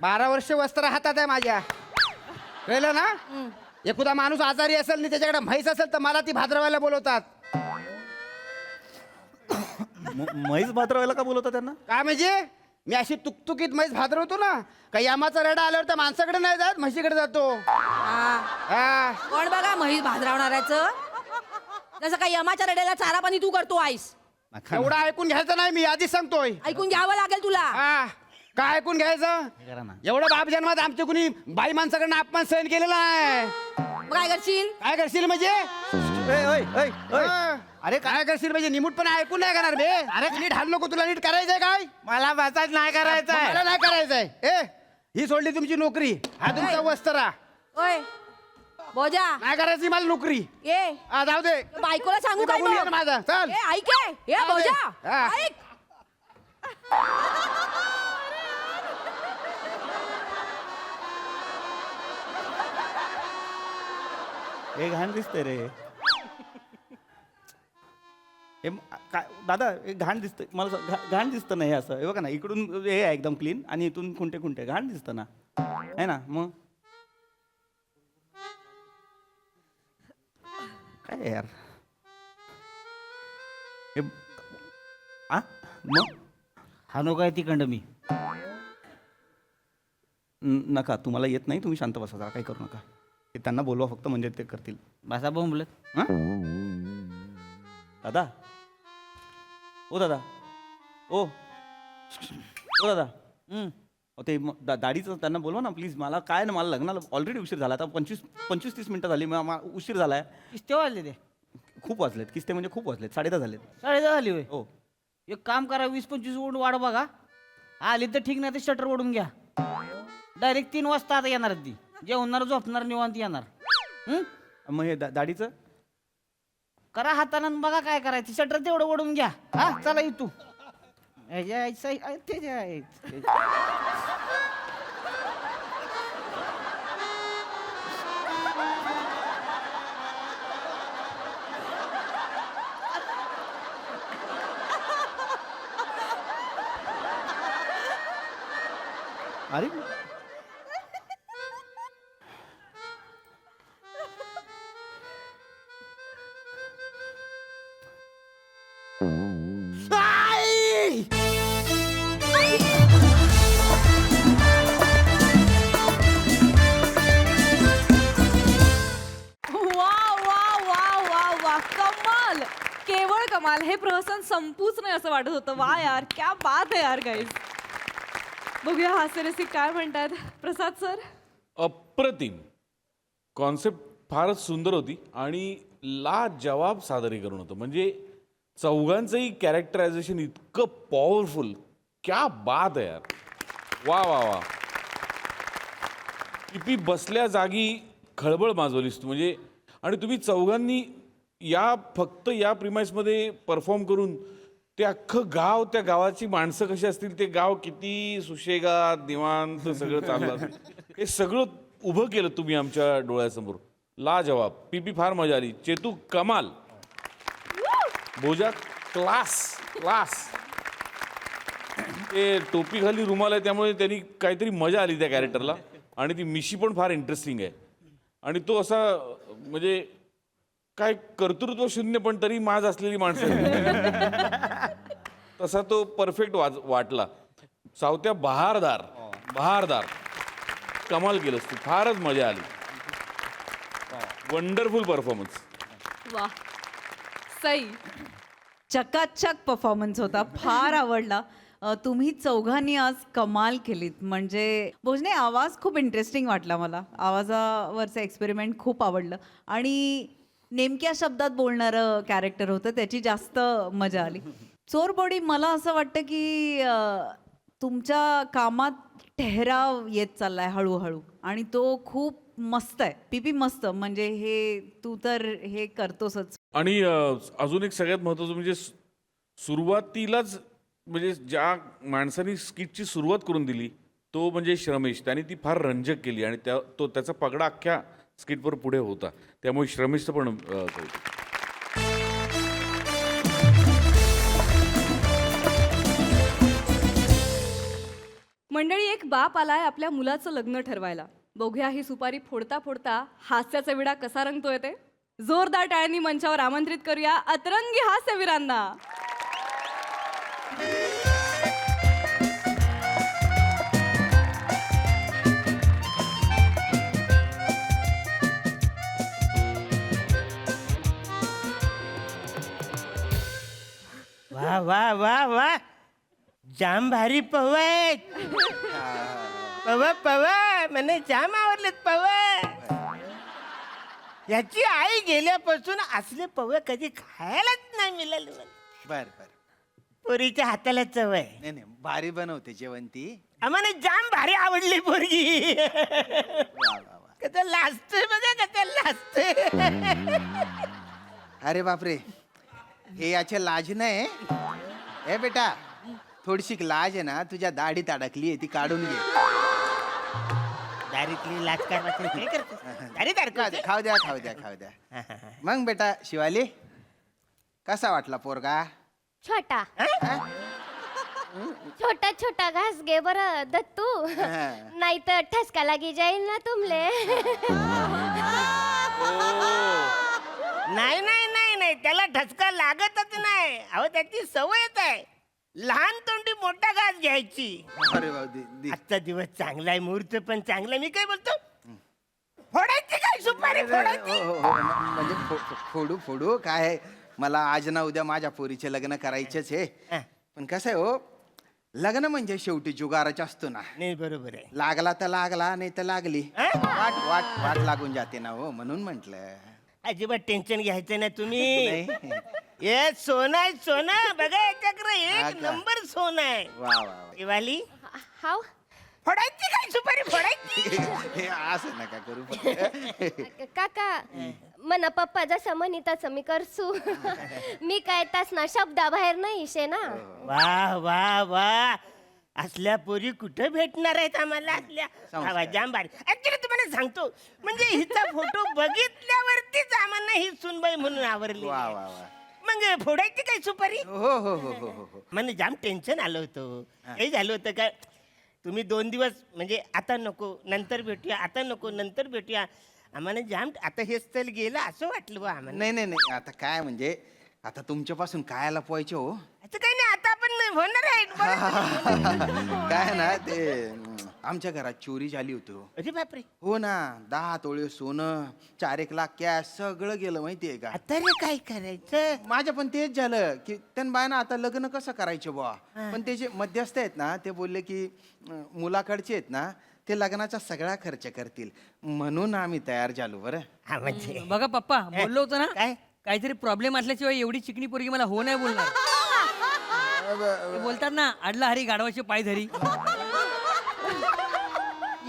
12 वर्ष वस्त्र हातात आहे माझ्या. कळलं ना? एखादा माणूस आजारी असेल आणि त्याच्याकडे म्हैस असेल तर मला ती भाद्रवायला बोलवतात. म्हैस भाद्रवायला का बोलवता त्यांना? काय म्हणजे? मी अशी तुकतुकीत म्हैस भाद्रवतो ना. काही यामाचा रेडा आल्यावर त्या माणसाकडे नाही जात म्हशीकडे जातो. हा. कोण बघा म्हैस भाजरावणाऱ्याचं. जसं काही यमाच्या रड्याला चारा पाणी तू करतो आईस. एवढं ऐकून घ्यायचं नाही मी आधीच सांगतोय. ऐकून घ्यावं लागेल तुला. हा काय ऐकून घ्यायचं? करा ना. एवढं बाप जन्मात आमच्या कुणी बाई माणसाकडनं अपमान सहन केलेला आहे. मग काय करशील? काय करशील म्हणजे? अरे काय करशील म्हणजे निमूट पण ऐकून नाही करणार बे. अरे नीट हाल नको, तुला नीट करायचंय काय? मला मसाज नाही करायचा आहे. मला नाही करायचंय. ए ही सोडली तुमची नोकरी, हा तुमचा वस्त्रा. ओय बोजा नाही करायची मला नोकरी. ये हा जाऊ दे. बायकोला सांगू काय बघून घे ना मग? माझा. चल. ए ऐक ए, ए जाऊ दे. बोजा हा. ऐक. हे घाण दिसतंय रे. हे काय दादा, हे घाण दिसतंय मला. घाण दिसतं ना हे असं. हे बघा ना, इकडून हे आहे एकदम क्लीन आणि इथून खुंटे खुंटे. घाण दिसतं ना, आहे ना? मग काय यार हे आ मग हानो काय तिकडं मी नका, तुम्हाला येत नाही, तुम्ही शांत बसा जरा, काही करू नका. ते त्यांना बोलवा फक्त, म्हणजे ते करतील. भाषा बोंबलत. हां दादा, ओ दादा, ओ दादा, ते दाढीचं त्यांना बोलवा ना प्लीज. मला काय ना, मला लग्नाला ऑलरेडी उशीर झाला. आता 25-30 मिनटं झाली, उशीर झालाय. किस्ते वाजले ते खूप वाजलेत किस्ते, म्हणजे खूप वाजलेत. 10:30 झालेत. 10:30 झाली होय. हो एक काम करा, 20-25 ओढ वाढ बघा. आली तर ठीक, नाही तर शटर ओढून घ्या. डायरेक्ट 3 वाजता आता येणार ती. जेवणार झोपणार निवांत येणार. मग हे दाढीचं करा हातानं, बघा काय करायचं. शटर तेवढं ओढून घ्या. हा चला तू अरे वा वा वा वा वा, कमाल, केवळ कमाल. हे प्रहसन संपूच नाही असं वाटत होतं. वा यार, क्या बात आहे यार गाईज. बघूया हास्यरसिक काय म्हणतात प्रसाद सर. अप्रतिम कॉन्सेप्ट, फारच सुंदर होती आणि लाजवाब सादरीकरण होतं. म्हणजे चौघांचंही कॅरेक्टरायझेशन इतकं पॉवरफुल. क्या बात आहे यार. वा वा वा. किती बसल्या जागी खळबळ माजवलीस तू. म्हणजे आणि तुम्ही चौघांनी फक्त या प्रिमाइसमध्ये परफॉर्म करून ते अख्खं गाव, त्या गावाची माणसं कशी असतील, ते गाव किती सुशेगात निवांत सगळं चाललं असेल, हे सगळं उभं केलं तुम्ही आमच्या डोळ्यासमोर. लाजवाब. पीपी फार मजा आली. चेतू कमाल. बोजा क्लास क्लास. ते टोपी खाली रुमाल आहे त्यामुळे त्यांनी काहीतरी मजा आली त्या कॅरेक्टरला. आणि ती मिशी पण फार इंटरेस्टिंग आहे. आणि तो असा म्हणजे काय कर्तृत्व शून्य पण तरी माज असलेली माणसं तसा तो परफेक्ट वाटला. सावत्या बहारदार बहारदार. कमाल केलंस तू. फारच मजा आली. Wonderful performance. वा सई. चकाचक परफॉर्मन्स होता, फार आवडला. तुम्ही चौघांनी आज कमाल केलीत. म्हणजे भोजने, आवाज खूप इंटरेस्टिंग वाटला मला. आवाजावरचं एक्सपेरिमेंट खूप आवडलं आणि नेमक्या शब्दात बोलणारं कॅरेक्टर होतं, त्याची जास्त मजा आली. चोरबॉडी, मला असं वाटतं की तुमच्या कामात ठहराव येत चाललाय हळूहळू आणि तो खूप मस्त आहे. पीपी मस्त. म्हणजे हे तू तर हे करतोसच. आणि अजून एक सगळ्यात महत्त्वाचं म्हणजे सुरुवातीलाच म्हणजे ज्या माणसाने स्किटची सुरुवात करून दिली तो म्हणजे श्रमेश. त्याने ती फार रंजक केली आणि त्याचा पगडा अख्ख्या स्किटवर पुढे होता. त्यामुळे श्रमेशचं पण कौतुक. मंडळी, एक बाप आलाय आपल्या मुलाचं लग्न ठरवायला. बघूया ही सुपारी फोडता फोडता हास्याचा विडा कसा रंगतोय ते. जोरदार टाळ्यांनी मंचावर आमंत्रित करूया अतरंगी हास्यवीरांना. वा वा वा वा, जाम भारी पवा आहेत. पवा पवा, મને जाम आवडलेत पवा. याची आई गेल्यापासून असले पवे कधी खायलाच नाही मिळाले मला. बर बर पोरीच्या हाताला चव आहे. नाही नाही भारी बनवते जेवण ती. आम्हाला जाम भारी आवडली पोरगी. कसं लाजतोय बघा, कसं लाजतोय. अरे बापरे हे याचे लाज नाही. ए बेटा थोडीशी लाज आहे ना तुझ्या दाढीत अडकली आहे ती काढून घे. दारीतली लाज काय वाटते ते करतो. दारी खाऊ द्या खाऊ द्या खाऊ द्या. मग बेटा शिवाली कसा वाटला पोरगा? छोटा छोटा छोटा घास घे बरं दत्तू, नाही तर ठसका लागी जाईल ना तुमले. नाही नाही नाही नाही त्याला ठसका लागतच नाही. अहो त्याची सवयच आहे. लहान तोंडी मोठा घास घ्यायची. अरे बाबा आजचा दिवस चांगला आहे, मुहूर्त पण चांगला आहे. मी काय बोलतो, फोडायची काय सुपारी फोडायची. म्हणजे फोडू फोडू काय मला आज ना उद्या माझ्या पोरीचे लग्न करायचेच आहे. पण कसं आहे हो लग्न म्हणजे शेवटी जुगाराच असतो ना. नाही बरोबर आहे. लागला तर लागला नाही तर लागली वाट वाट वाट लागून जाते ना हो म्हणून म्हंटल. अजिबात टेन्शन घ्यायचं नाही तुम्ही. नाही. हे सोनं आहे सोनं. बघा याच्याकडे हा एक का? नंबर सोनं आहे. वा वा वा. दिवाळी हाव फोडायची काय सुपारी फोडायची. हे असं नका करू. काका मना पप्पा जसं म्हणी तसं मी करसू. मी काय तास ना शब्दाबाहेर नाही शे ना. वा वा वा असल्या पोरी कुठे भेटणार आहेत आम्हाला. असल्या संस्कार. वा, जाम भारी. ऍक्च्युली तुम्हाला सांगतो म्हणजे हिचा फोटो बघितल्यावरतीच आम्हाला ही सुनबाई म्हणून आवडली. वा वा वा. मग फोडायची काय सुपारी. हो हो हो हो हो हो. मला जाम टेन्शन आलं होतं. हे झालं होतं काय तुम्ही 2 दिवस म्हणजे आता नको नंतर भेटूया, आता नको नंतर भेटूया. आम्हाला जाम आता हे स्थल गेलं असं वाटलं बा आम्हाला. नाही नाही नाही आता काय म्हणजे आता तुमच्यापासून काय लपवायचे हो. असं काही नाही आता आपण होणार आहे. काय ना ते आमच्या घरात चोरी झाली होती हो. अरे बापरे. हो ना 10 तोळे सोनं 4-1 लाख कॅश सगळं गेलं माहितीये का. आता रे काय करायचं. माझं पण तेच झालं की त्यांना बाय ना आता लग्न कसं करायचं बुवा. पण ते जे मध्यस्थ आहेत ना ते बोलले की मुलाकडचे आहेत ना ते लग्नाचा सगळा खर्च करतील म्हणून आम्ही तयार झालो बरं. हा म्हणजे बघा पप्पा बोललो होतो ना काय काहीतरी प्रॉब्लेम असल्याशिवाय एवढी चिकनी पोरगी मला हो नाही बोलणार. ते बोलतात ना अडला हरी गाढवाचे पाय धरी.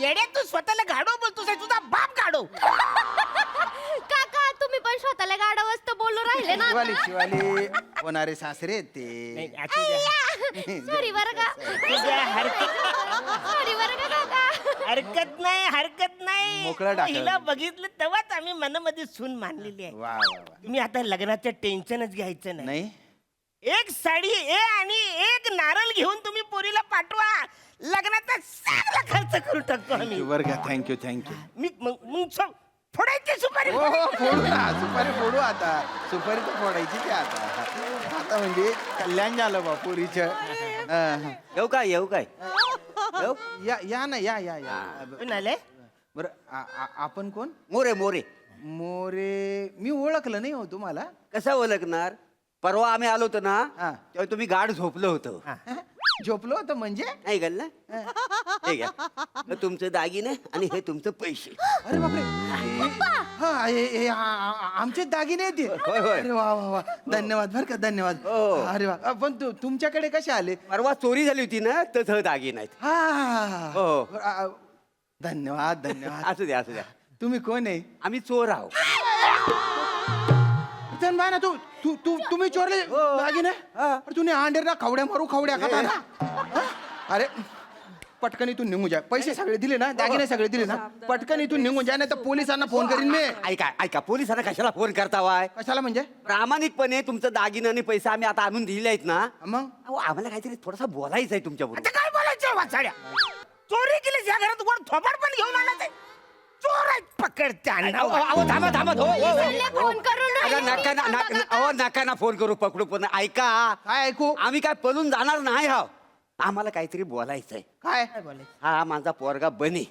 येड्या तू स्वतःला गाडो बोलतोस आहे, तुझा बाप गाडो. काका तुम्ही पण स्वतःला गाडावस्त बोलू राहिले ना. शिवाली शिवाली होणारे सासरे आहेत ते. सॉरी बरं का. सॉरी बरं का काका. हरकत नाही हरकत नाही. मोकळं टाकलं. हिला बघितलं तेव्हाच आम्ही मनामध्ये सून मानलेली आहे. वा वा वा. तुम्ही आता लग्नाचं टेन्शनच घ्यायचं नाही. नाही एक साडी आणि एक नारळ घेऊन तुम्ही पोरीला पाठवा. लग्नाचा सगळा खर्च करू टाकतो आम्ही. बरं का थँक्यू थँक्यू. मग फोडायची सुपारी. हो हो फोडू ना सुपारी फोडू आता. सुपारी तर फोडायची ते आता. आता म्हणजे कल्याण झालं बा पोरीचं. येऊ काय येऊ काय या या ना या या या. कोण आले. बरं आपण कोण. मोरे मोरे मोरे मी ओळखलं नाही हो तुम्हाला. कसं ओळखणार. परवा आम्ही आलो होतो ना हा. तेव्हा तुम्ही गाढ झोपलं होतं. झोपलो होतं म्हणजे. नाही गल ना हे घ्या हे तुमचं दागिने आणि हे तुमचं पैसे. अरे बापरे हा हे आमचे दागिने आहेत हे. होय, होय. अरे वा वा वा धन्यवाद बरं का धन्यवाद. हो. अरे वा पण तुमच्याकडे कसे आले. परवा चोरी झाली होती ना तर दागिने आहेत. हा हो. धन्यवाद धन्यवाद. असू द्या असू द्या. तुम्ही कोण आहे. आम्ही चोर आहोत. ना तुम्ही चोरले दागिने. अरे तुम्ही अंडेर ना खवड्या मारू खवड्या खाता ना. अरे पटकन इथून निघून जा. पैसे सगळे दिले ना दागिने सगळे दिले ना पटकन इथून निघून जा नाही तर पोलिसांना फोन करीन मी. ऐका ऐका पोलिसांना कशाला फोन करता वाय. कशाला म्हणजे. प्रामाणिकपणे तुमचं दागिने आणि पैसे आम्ही आता आणून दिले आहेत ना. मग अहो, आम्हाला काहीतरी थोडासा बोलायचं आहे तुमच्या बरोबर. आता काय बोलायचं वाचाड्या. चोरी केलीस या घरात वर थोबाड पण घेऊन आला ते. चोर आहेत पकडते. थांबा थांबा फोन करून राहिले. नका ना फोन करू पकडू पण ऐका काय ऐकू. आम्ही काय पळून जाणार नाही हा. आम्हाला काहीतरी बोलायचंय. काय. हा माझा पोरगा बने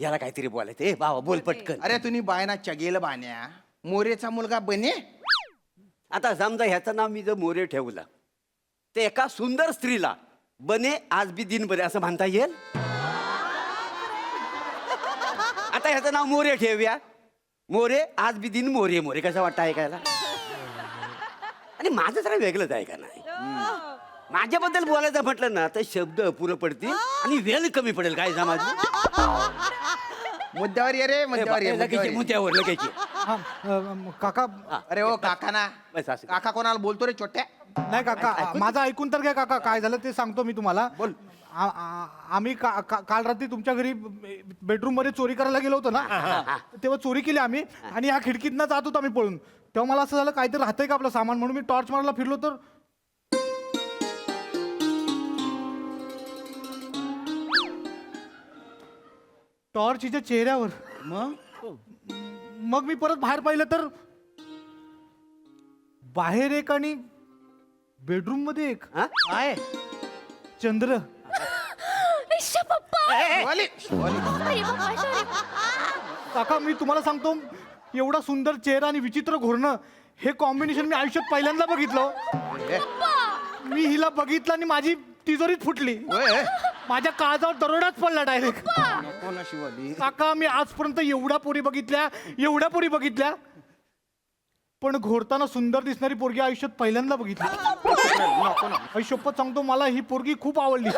याला काहीतरी बोलायचं. ए बाबा बोल पटकन. अरे तुम्ही बायना चगेल बाण्या मोरेचा मुलगा बने. आता समजा ह्याचं नाव मी जर मोरे ठेवलं ते एका सुंदर स्त्रीला बने आज बी दिन बने असं म्हणता येईल. आता ह्याचं नाव मोरे ठेवूया मोरे आज बी दिन मोरे मोरे कसं वाटतं ऐकायला? आणि माझं जरा वेगळंच आहे का नाही? माझ्याबद्दल बोलायचं म्हटलं ना तर शब्द अपुरं पडतील आणि वेळ कमी पडेल. काय समज मुद्द्यावर ये रे, मुद्द्यावर ये, मुद्द्यावर ये. मुद्द्यावर लगायची. काका अरे ओ काका ना, बस असं. काका कोणाला बोलतो रे छोट्या? नाही काका माझं ऐकून तर घ्या काका. काय झालं ते सांगतो मी तुम्हाला. बोल. आम्ही काल रात्री तुमच्या घरी बेडरूम मध्ये चोरी करायला गेलो होतो ना, तेव्हा चोरी केली आम्ही आणि ह्या खिडकीतनं जात होतो आम्ही पळून. तेव्हा मला असं झालं काहीतरी राहतंय का आपलं सामान, म्हणून मी टॉर्च मारायला फिरलो तर टॉर्च हिच्या चेहऱ्यावर. मग मी परत बाहेर पाहिलं तर बाहेर एक आणि बेडरूम मध्ये एक. काय चंद्र. इश्श, पप्पा शिवाली, शिवाली. अरे पप्पा, sorry. काका मी तुम्हाला सांगतो, एवढा सुंदर चेहरा आणि विचित्र घोरणं हे कॉम्बिनेशन मी आयुष्यात पहिल्यांदा बघितलं. मी हिला बघितलं आणि माझी तिजोरीच फुटली. ओय, माझ्या काळजावर दरोडाच पडला डायरेक्ट. नको ना शिवाली. काका मी आजपर्यंत एवढ्या पोरी बघितल्या पण घोरताना सुंदर दिसणारी पोरगी आयुष्यात पहिल्यांदा बघितली. आयुष्यपत सांगतो मला ही पोरगी खूप आवडली.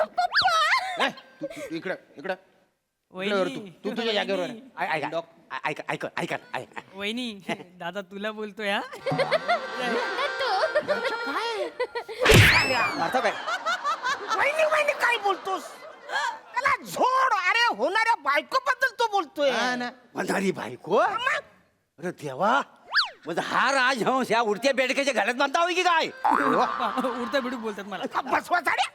ए, तू इकडे इकडे तू तुझ्या जागेवर आहे. ऐका. वहिनी दादा तुला बोलतोय हा. आता काय वहिनी वहिनी काय बोलतोस? त्याला झोड. अरे होणाऱ्या बायको बद्दल तो बोलतोय. हा ना. म्हणणारी बायको? अरे देवा, म्हणजे हा राजहंस या उडत्या बेडक्याच्या घरात बांधता होई की काय? उडता बिडूक बोलतात मला. बसवा साड्या.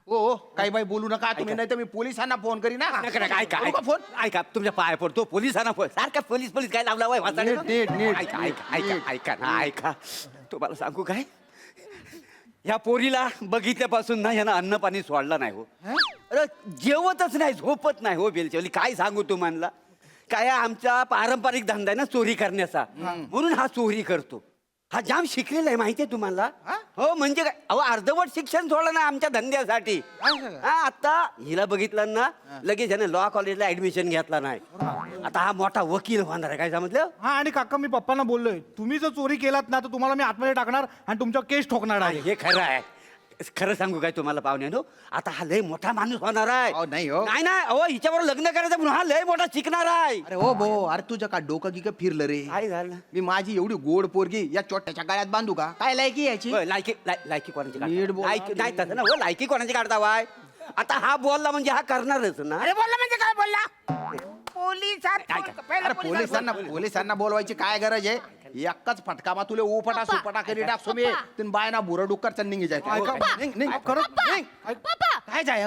ओ काही बाई बोलू नका तुम्ही, नाही तर मी पोलिसांना फोन करी ना. नका, नका, ऐका करू का फोन? ऐका तुमच्या पाया पडतो. पोलिसांना फोन. सारखा पोलीस पोलीस काय लावला वय वाचायला? नीट. ऐका ना, ऐका. तुम्हाला सांगू काय, ह्या पोरीला बघितल्यापासून ना ह्यानं अन्न पाणी सोडला नाही हो. अरे जेवतच नाही, झोपत नाही हो बेलचेवली. काय सांगू तुम्हाला, काय आमचा पारंपरिक धंदा आहे ना चोरी करण्याचा, म्हणून हा चोरी करतो. हा जाम शिकलेला आहे माहितीये तुम्हाला. हो म्हणजे काय, अहो अर्धवट शिक्षण सोडलं ना आमच्या धंद्यासाठी. हा आता हिला बघितलं ना लगेच ह्याने लॉ कॉलेजला ऍडमिशन घेतला नाही. आता हा मोठा वकील होणार आहे. काय समजलं? हा आणि काका मी पप्पांना बोललोय, तुम्ही जर चोरी केलात ना तर तुम्हाला मी आतमध्ये टाकणार आणि तुमच्या केस ठोकणार आहे. हे खरं आहे. खरं सांगू काय तुम्हाला पाहुण्यानो, आता हा लय मोठा माणूस होणार आहे. नाही हो. नाही अहो हिच्यावर लग्न करायचं म्हणून हा लय मोठा शिकणार आहे. अरे हो भो, अरे तुझं का डोकं गिक फिरलं रे? काय झालं? मी माझी एवढी गोड पोरगी या छोट्याच्या गाळ्यात बांधू का? काय लायकी याची? होय, लायकी कोणाची काढता? नीट बोल. नाही तसं ना हो, लायकी कोणाची काढता वाय? आता हा बोलला म्हणजे हा करणारच ना. अरे बोलला म्हणजे काय बोलला? पोलिसात अरे पोलिसांना बोलवायची काय गरज आहे? एकच फटकामा तुले उपटा सुपटा करी टाकसो मी. तीन बायना बुरं डुक्कर चन्निंगी जाय. पप्पा काय जाय?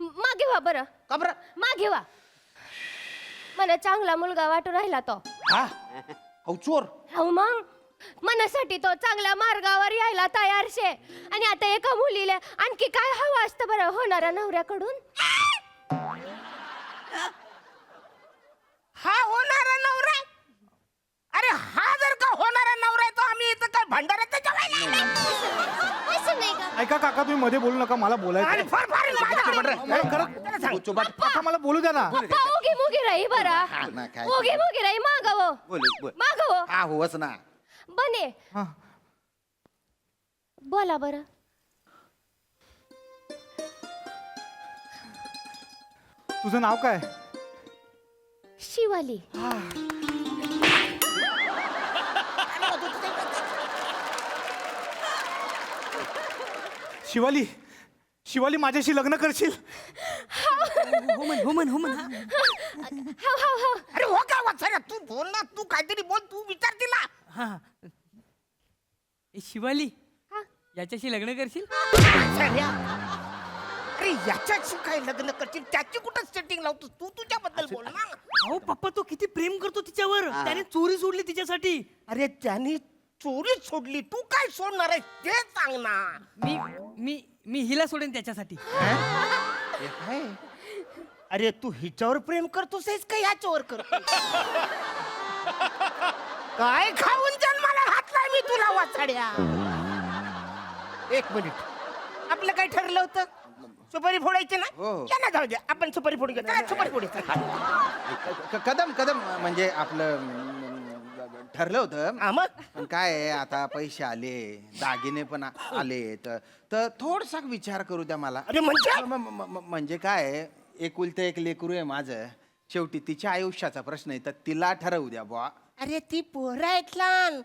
मागे व्हा बरं. का बरं? मागे व्हा. मला चांगला मुलगा वाटू राहिला तो. हा हो चोर. हो मग मनासाठी तो चांगल्या मार्गावर यायला तयार शे. आणि आता एका मुलीला आणखी काय हवं असतं बरं होणाऱ्या नवऱ्याकडून? हा होणारा नवरा. अरे हा जर का होणारा नवरा आहे तो आम्ही इथं काय भंडाऱ्यात जेवायला आलोय? असं नाही का? ऐका काका तुम्ही मध्ये बोलू नका, मला बोलायचं अरे आहे. फार फार काका मला बोलू द्या ना. पप्पा उगी मुगी राही बरा. ना, काय? उगी मुगी राही मागव बोल. मागव. हा होच ना. बने हा. बोला बरं. तुझं नाव काय? शिवाली. शिवाली माझ्याशी लग्न करशील? हो अरे हो काय वाचायला तू बोल ना. तू काहीतरी बोल. तू विचार तिला. हा शिवाली याच्याशी लग्न करशील? अरे याच्याशी काय लग्न करशील? त्याची कुठं सेटिंग लावतोस तू? तुझ्याबद्दल बोल ना. अहो पप्पा तो किती प्रेम करतो तिच्यावर. त्याने चोरी सोडली तिच्यासाठी. अरे त्याने चोरी सोडली, तू काय सोडणार आहे ते सांग ना. मी मी मी हिला सोडेन त्याच्यासाठी. अरे तू हिच्यावर प्रेम करतोस का याच्यावर करतोस? काय खाऊन जन्माला घातलाय मी तुला वाचाड्या? एक मिनिट, आपलं काय ठरलं होतं? सुपारी फोडायची ना हो. या ना, जाऊ द्या आपण सुपारी फोडू चला सुपारी फोडू कदम कदम म्हणजे आपलं ठरलं होतं हा मग पण काय आहे, आता पैसे आले दागिने पण आले तर थोडसा विचार करू द्या मला. अरे म्हणजे म्हणजे काय आहे, एकुलते एक लेकरू आहे माझं. शेवटी तिच्या आयुष्याचा प्रश्न आहे तर तिला ठरवू द्या बुवा. अरे ती पोरं आहेत लहान,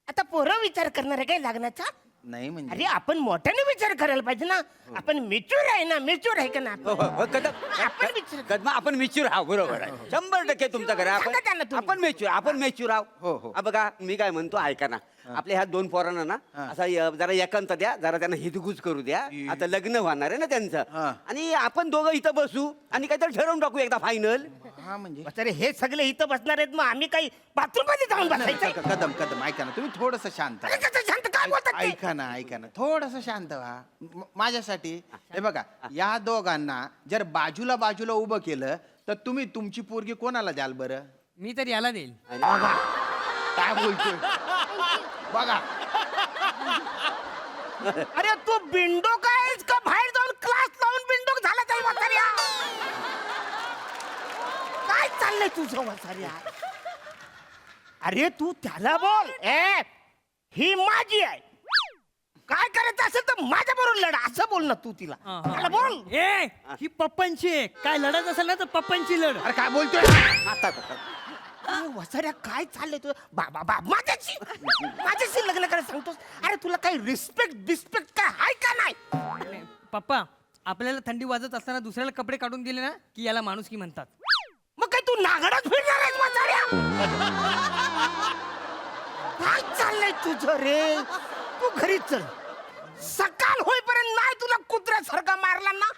आता पोरं विचार करणार आहे काय लग्नाचा? नाही म्हणजे अरे आपण मोठ्याने विचार करायला पाहिजे ना. आपण मेच्युअर आहे ना, मेच्युअर आहे का ना हो, हो, हो, कदम आपण विचार कदमा आपण मेच्युर आहो, बरोबर आहे 100% तुमचं खरं आहे. सांगा त्यांना आपण तुम्ही. आपण मेच्युर आहो. हो, हो. बघा मी काय म्हणतो ऐका ना, आपल्या ह्या 2 पोरांना ना असा जरा एकांत द्या, जरा त्यांना हितगुज करू द्या. आता लग्न होणार आहे ना त्यांचं, हा. आणि आपण दोघं इथं बसू आणि काहीतरी ठरवून टाकू एकदा फायनल. हा म्हणजे अरे हे सगळे इथं बसणार आहेत, मग आम्ही काही बाथरूम मध्ये जाऊन बसायचं? कदम कदम ऐका ना, तुम्ही थोडस शांत अरे कसं शांत काय बोलतात ते? ऐका ना थोडस शांत व्हा. माझ्यासाठी हे बघा, या दोघांना जर बाजूला बाजूला उभं केलं तर तुम्ही तुमची पोरगी कोणाला द्याल बरं? मी तर याला देईल. काय बोलतोय बघा. अरे तू बिंडोक आहेस का बाहेर जाऊन क्लास लावून बिंडोक झाला तरी म्हाताऱ्या? काय चाललंय तुझं म्हाताऱ्या? अरे तू त्याला बोल, ही माझी आहे, काय करायचं असेल तर माझ्या बरोबर लढा असं बोल ना तू तिला. त्याला बोल. ही पप्पांची आहे, काय लढत असेल ना तर पप्पांची लढ. अरे काय बोलतोय? अरे वसाऱ्या काय चाललंय तुझं? बाबा माझ्याशी लग्न करायला सांगतोस? अरे तुला काही रिस्पेक्ट काय आहे का नाही? पप्पा, आपल्याला थंडी वाजत असताना दुसऱ्याला कपडे काढून दिले ना की याला माणुसकी म्हणतात. मग काय तू नागडच फिरणार आहेस म्हाताऱ्या? काय चाललंय तुझं रे? तू घरी चल, सकाळ होईपर्यंत नाही तुला कुत्र्यासारखा मारला ना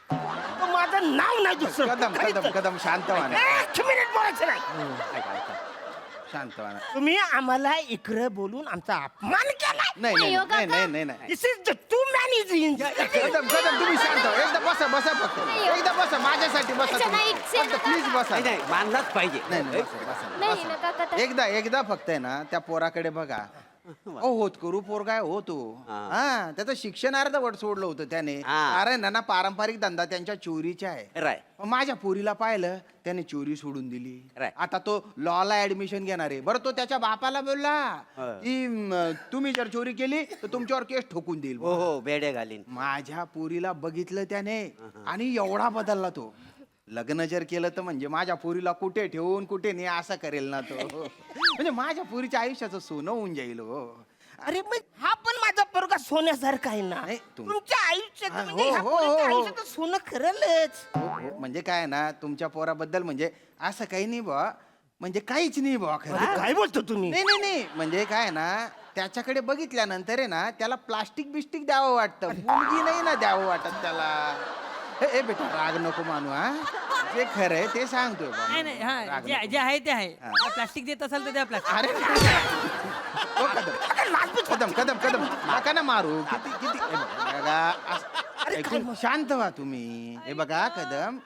तर माझं नाव नाही दुसरं. कदम घरी कदम चल. कदम शांत व्हा ना. 1 मिनिट बोलायचं नाही. शांत व्हा ना. तुम्ही आम्हाला इकडं बोलून आमचा अपमान केला. नाही नाही नाही नाही नाही नाही. This is the two man is Kadam Kadam तुम्ही शांत व्हा. एकदा बसा फक्त एकदा बसा, माझ्यासाठी बसा अच्छा, नाही, तुम्ही. प्लीज बसा. नाही मानलाच पाहिजे. नाही नाही बसा. नाही नका का एकदा फक्त आहे ना त्या पोराकडे बघा. होत करू पोरगा आहे हो तू. हा त्याचं शिक्षण अर्धवट सोडलं होतं त्याने. हा. अरे ना पारंपरिक धंदा त्यांच्या चोरीचा आहे. राय माझ्या पोरीला पाहिलं त्याने चोरी सोडून दिली. Right. आता तो लॉला ऍडमिशन घेणार आहे. बरं तो त्याच्या बापाला बोलला की तुम्ही जर चोरी केली तर तुमच्यावर केस ठोकून देईल. हो हो बेडे घालीन. माझ्या पोरीला बघितलं त्याने आणि एवढा बदलला तो. लग्न जर केलं तर म्हणजे माझ्या पोरीला कुठे ठेवून कुठे नाही असं करेल ना तो. म्हणजे माझ्या पोरीच्या आयुष्याचं सोनं होऊन जाईल हो. अरे मग हा पण माझा पोरगा सोन्यासारखा आहे ना. नाही, तुमच्या आयुष्यात हा, म्हणजे हो, ह्या हो, पोरीच्या हो. आयुष्यात सोनं खरंच. हो, म्हणजे काय ना तुमच्या पोराबद्दल म्हणजे असं काही नाही बा, म्हणजे काहीच नाही बा खरं. काय बोलतो तुम्ही? नाही म्हणजे काय ना त्याच्याकडे बघितल्यानंतर आहे ना त्याला प्लास्टिक बिस्टिक द्यावं वाटतं, मुलगी नाही ना द्यावं वाटत त्याला. ए बेटा राग नको मानू. हा जे खरं आहे ते सांगतोय बा. नाही हा राग जे नको. जे आहे ते आहे. प्लास्टिक देत असेल तर द्या प्लास्टिक. अरे हो, कदम नका ना मारू. किती हे बघा, ऐकून शांत व्हा तुम्ही. हे बघा कदम,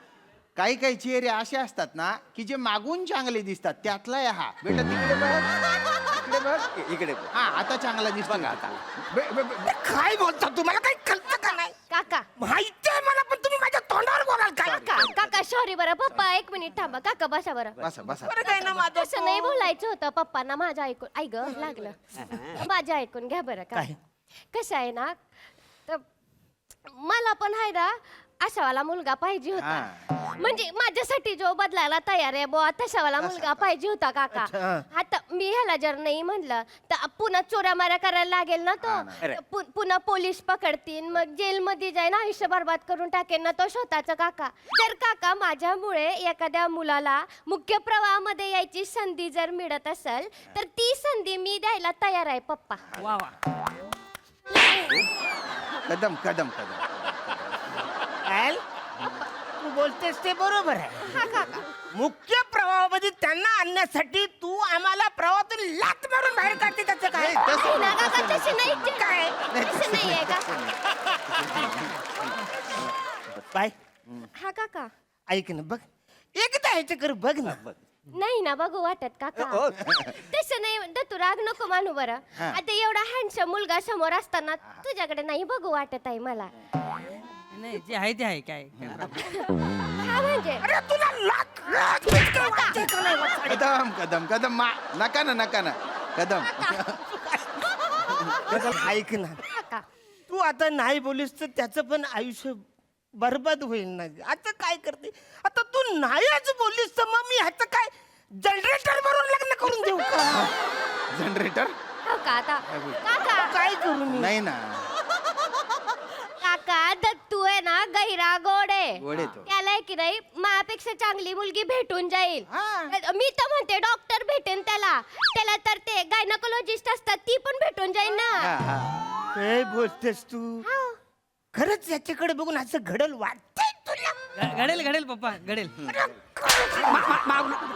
काही चेहरे असे असतात ना की जे मागून चांगले दिसतात. त्यातला आहे हा बेटा. तिकडे बघ इकडे हा आता चांगला दिसतो बघा आता. काय बोलता तुम्हाला काही कळतं का नाही? काका माहिती आहे मला, पण तुम्ही माझ्या तोंडावर बोलाल काय? काका सॉरी बरं पप्पा 1 मिनिट थांबा. काका बसा बरं. बसा बरं काय ना माझं तसं नाही बोलायचं होतं पप्पांना. माझ्या ऐकून ऐक लागलं. माझ्या ऐकून घ्या बरं का. कसं आहे ना, तर मला पण आहे ना अशावाला मुलगा पाहिजे होता. म्हणजे माझ्यासाठी जो बदलायला तयार आहे बुवा तशावाला मुलगा पाहिजे होता काका. आता मी ह्याला जर नाही म्हणलं तर पुन्हा चोऱ्यामाऱ्या करायला लागेल ना तो. पुन्हा पोलीस पकडतील, मग जेलमध्ये जाईन, आयुष्य बरबाद करून टाकेन ना तो स्वतःचा काका. तर काका माझ्यामुळे एखाद्या मुलाला मुख्य प्रवाहामध्ये यायची संधी जर मिळत असेल तर ती संधी मी द्यायला तयार आहे पप्पा. वा वा. कदम तू बोलतेस ते बरोबर आहे. मुख्य प्रवाहामध्ये त्यांना आणण्यासाठी तू आम्हाला प्रवाहातून लात मारून बाहेर काढते त्याचं काय? नाही ना काका, तशी नाही काय तसं नाही आहे का. बाय हा काका. ऐक ना, बघ एकदा ह्याच्या कर बघ ना. नाही ना बघू वाटत काका. तसं नाही तू राग नको मानू बरं. आता एवढा हँडसम मुलगा समोर असताना तुझ्याकडे नाही बघू वाटत आहे मला. नाही जे आहे ते आहे काय हा म्हणजे अरे तुला लाख लाख मीच काय वाटतंय का नाही वाचाड्या? कदम कदम कदम नका ना कदम ऐक ना काका तू आता नाही बोलीस तर त्याचं पण आयुष्य बरबाद होईल ना. आता काय करते आता तू नाहीच बोललीस तर मग मी ह्याचं काय जनरेटर वरून लग्न करून देऊ का? जनरेटर हो का आता काका काय करू मी? नाही ना काका दत्तू आहे ना गैरा गोड गोड आहे आहे तो. त्याला आहे की नाही मापेक्षा चांगली मुलगी भेटून जाईल मी तर म्हणते डॉक्टर भेटेन त्याला त्याला तर ते गायनकोलॉजिस्ट असतात ती पण भेटून जाईल ना काय बोलतेस तू हो. खरंच याच्याकडे बघून असं घडल वाटतंय तुला? घडेल घडेल पप्पा घडेल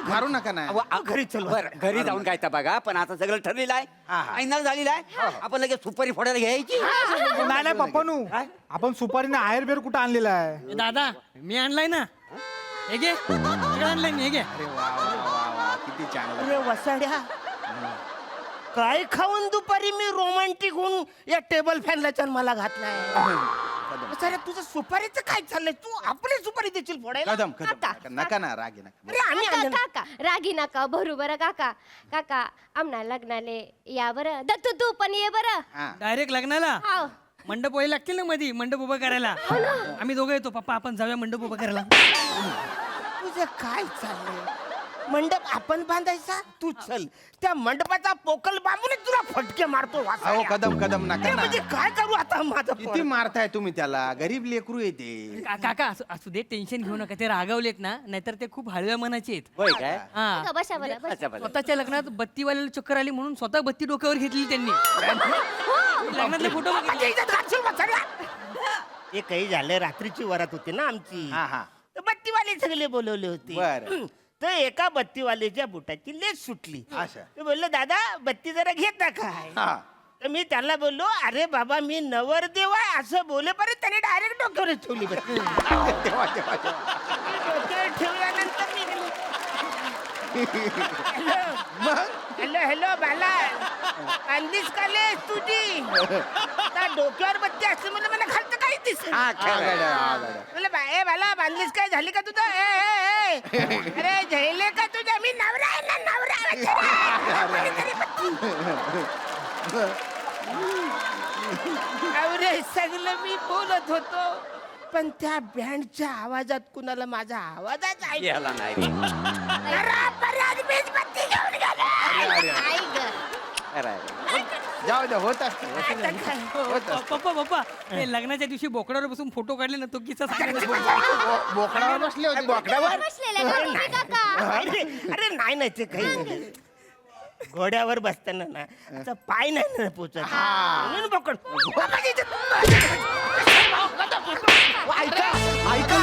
मारू नका ना घरी चल बरं घरी जाऊन काय तर बघा पण आता सगळं ठरलेलं आहे फायनल झालेलं आहे आपण लगेच सुपारी फोडायला घ्यायची नाही नाही पप्पानू आपण सुपारीने आहेर बेर कुठं आणलेला आहे. दादा मी आणलाय ना हे घे सगळं आणलंय मी हे घे किती चांगलं अरे वसाड्या काय खाऊन दुपारी मी रोमांटिक होऊन या टेबल फॅनला जन्माला घातलाय. वसाड्या तुझं सुपारीचं काय चाललंय तू आपली सुपारी देशील फोडायला? कदम कदम नका ना राग नका अरे आम्ही काका आणलं ना. काका रागी नका भरू बरं काका काका आमना लग्नाले या बरं दत्तू तू पण ये बरं डायरेक्ट लग्नाला हाव. मंडप व्हायला लागतील ना मधी मंडप उभा करायला आम्ही दोघं येतो पप्पा आपण जाऊया मंडप उभा करायला तुझं काय चाललंय मंडप आपण बांधायचा तू चल त्या मंडपाचा पोकल बांबून तुला फटके मारतो अहो वासाड्या. कदम नका अरे म्हणजे ना काय करू आता माझं किती पोर? मारताय तुम्ही त्याला गरीब लेकरू येते काका असू दे टेन्शन घेऊ नका ते रागावलेत ना नाहीतर ते खूप हळव्या मनाचे आहेत होय काय हा का बसा बरं बसा. अच्छा बरं स्वतःच्या लग्नात बत्तीवाल्याला चक्कर आली म्हणून स्वतः बत्ती डोक्यावर घेतली त्यांनी लग्नातले फोटो माझ्या इज्जत घालशील वासाड्या. हे काही झालं रात्रीची वरात होती ना आमची हा तर बत्तीवाले सगळे बोलवले होते बरं. तर एका बत्तीवाल्याच्या बुटाची लेस सुटली अच्छा. ते बोललो दादा बत्ती जरा घेता काय हा तर मी त्याला बोललो अरे बाबा मी नवरदेव आहे असं बोलेपर्यंत त्याने डायरेक्ट डोक्यावर ठेवली बत्ती. तेव्हा डोक्यावर ठेवल्यानंतर मी हॅलो हॅलो बाला आणलीस का लेस तुझी त्या डोक्यावर बत्ती असते म्हणजे मला खालचं काही दिसत हा बोले ए बाला बांधलीस काय झाली का तुझं अरे झेले का तुझ्या मी नवरा आहे ना नवरा अरे सगळं मी बोलत होतो पण त्या बँडच्या आवाजात कुणाला माझा आवाजच याला नाही रे. आई ग खरं आहे. जाऊ द्या होत असते पप्पा पप्पा ते लग्नाच्या दिवशी बोकडावर बसून फोटो काढले ना तो किस्सा सांगायचा बोकडावर बसले होते बोकड्यावर बसलेला का तुम्ही काका अरे नाही नाही ते काही नाही. घोड्यावर बसताना ना असं पाय नाही ना पोचत म्हणून बोकड ऐका ऐका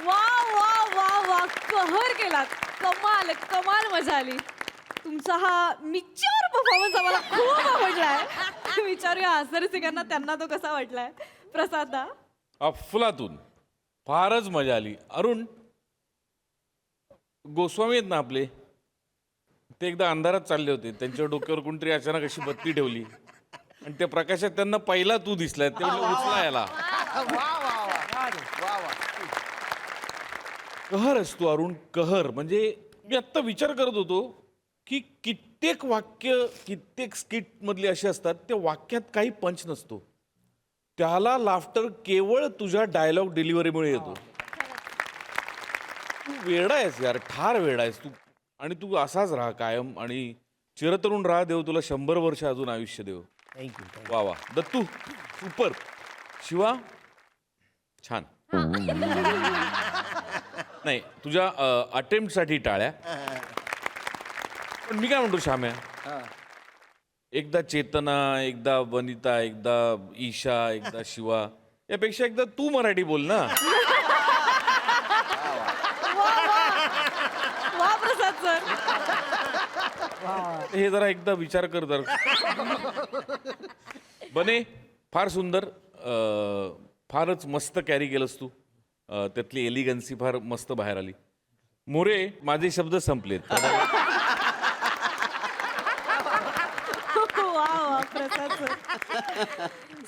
वा वा वा वा कहर केलात कमाल कमाल मजा आली तुमचा हा मिक्चर परफॉर्मन्स आम्हाला खूप आवडलाय विचारूया आसर सिंगांना त्यांना तो कसा वाटलाय प्रसादा अफलातून फारच मजा आली. अरुण गोस्वामी आहेत ना आपले ते एकदा अंधारात चालले होते त्यांच्या डोक्यावर कोणतरी अचानक अशी बत्ती ठेवली आणि त्या प्रकाशात त्यांना पहिला तू दिसलाय ते म्हणले, उचला याला. कहर असतो अरुण कहर. म्हणजे मी आत्ता विचार करत होतो की कित्येक वाक्य कित्येक स्किट मधली अशी असतात त्या वाक्यात काही पंच नसतो त्याला लाफ्टर केवळ तुझ्या डायलॉग डिलिव्हरीमुळे येतो. तू वेडा आहेस यार ठार वेडा आहेस तू आणि तू असाच राहा कायम आणि चिरतरुण राहा. देव तुला 100 वर्ष अजून आयुष्य देव. वा वा दत्तू सुपर. शिवा छान. नाही तुझ्या अटेम्प्टसाठी टाळ्या. पण मी काय म्हणतो श्याम्या एकदा चेतना एकदा वनिता एकदा ईशा एकदा शिवा यापेक्षा एकदा तू मराठी बोल ना. वा प्रसाद सर हे जरा एकदा विचार कर बने. फार सुंदर. फारच मस्त कॅरी केलंस तू. त्यातली एलिगन्सी फार मस्त बाहेर आली. मोरे माझे शब्द संपलेत. वा वा प्रसाद sir.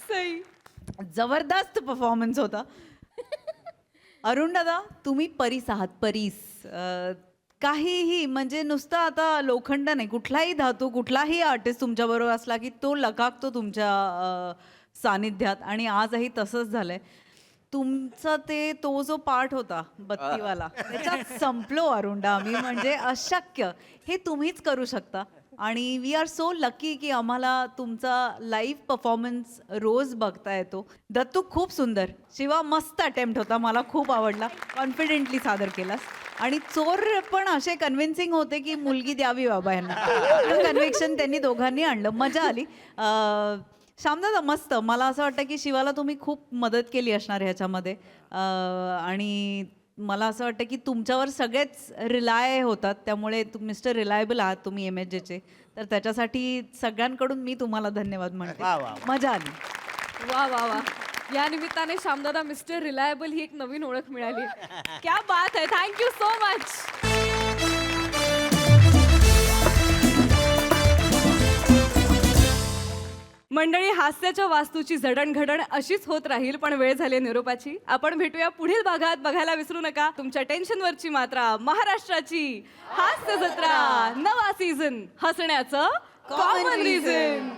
सई. जबरदस्त परफॉर्मन्स होता. अरुण दादा तुम्ही परीस आहात परीस. काहीही म्हणजे नुसतं आता लोखंड नाही, कुठलाही धातू कुठलाही आर्टिस्ट तुमच्याबरोबर असला की तो लकाकतो तुमच्या सानिध्यात, आणि आजही तसंच झालंय. तुमचा तो जो पार्ट होता बत्तीवाला त्याच्यात संपलो अरुणदा आम्ही, म्हणजे अशक्य. हे तुम्हीच करू शकता आणि वी आर सो लकी की आम्हाला तुमचा लाईव्ह परफॉर्मन्स रोज बघता येतो. दत्तू खूप सुंदर, शिवा मस्त अटेम्प्ट होता, मला खूप आवडला, कॉन्फिडेंटली सादर केलास. आणि चोर पण असे कन्व्हिन्सिंग होते की मुलगी द्यावी बाबा यांना, कन्व्हिक्शन त्यांनी दोघांनी आणलं, मजा आली. श्यामदादा मस्त. मला असं वाटतं की शिवाला तुम्ही खूप मदत केली असणार ह्याच्यामध्ये, आणि मला असं वाटतं की तुमच्यावर सगळेच रिलाय होतात, त्यामुळे मिस्टर रिलायबल आहात तुम्ही MSJचे, तर त्याच्यासाठी सगळ्यांकडून मी तुम्हाला धन्यवाद म्हणते. मजा आली. वा वा वा. या निमित्ताने श्यामदादा मिस्टर रिलायबल ही एक नवीन ओळख मिळाली. क्या बात आहे. Thank you so much. मंडळी, हास्याच्या वास्तूची जडणघडण अशीच होत राहील, पण वेळ झाली निरोपाची. आपण भेटूया पुढील भागात. बघायला विसरू नका तुमच्या टेन्शनवरची मात्रा, महाराष्ट्राची हास्य जत्रा, नवा सीझन, हसण्याचं कॉमन रिझन.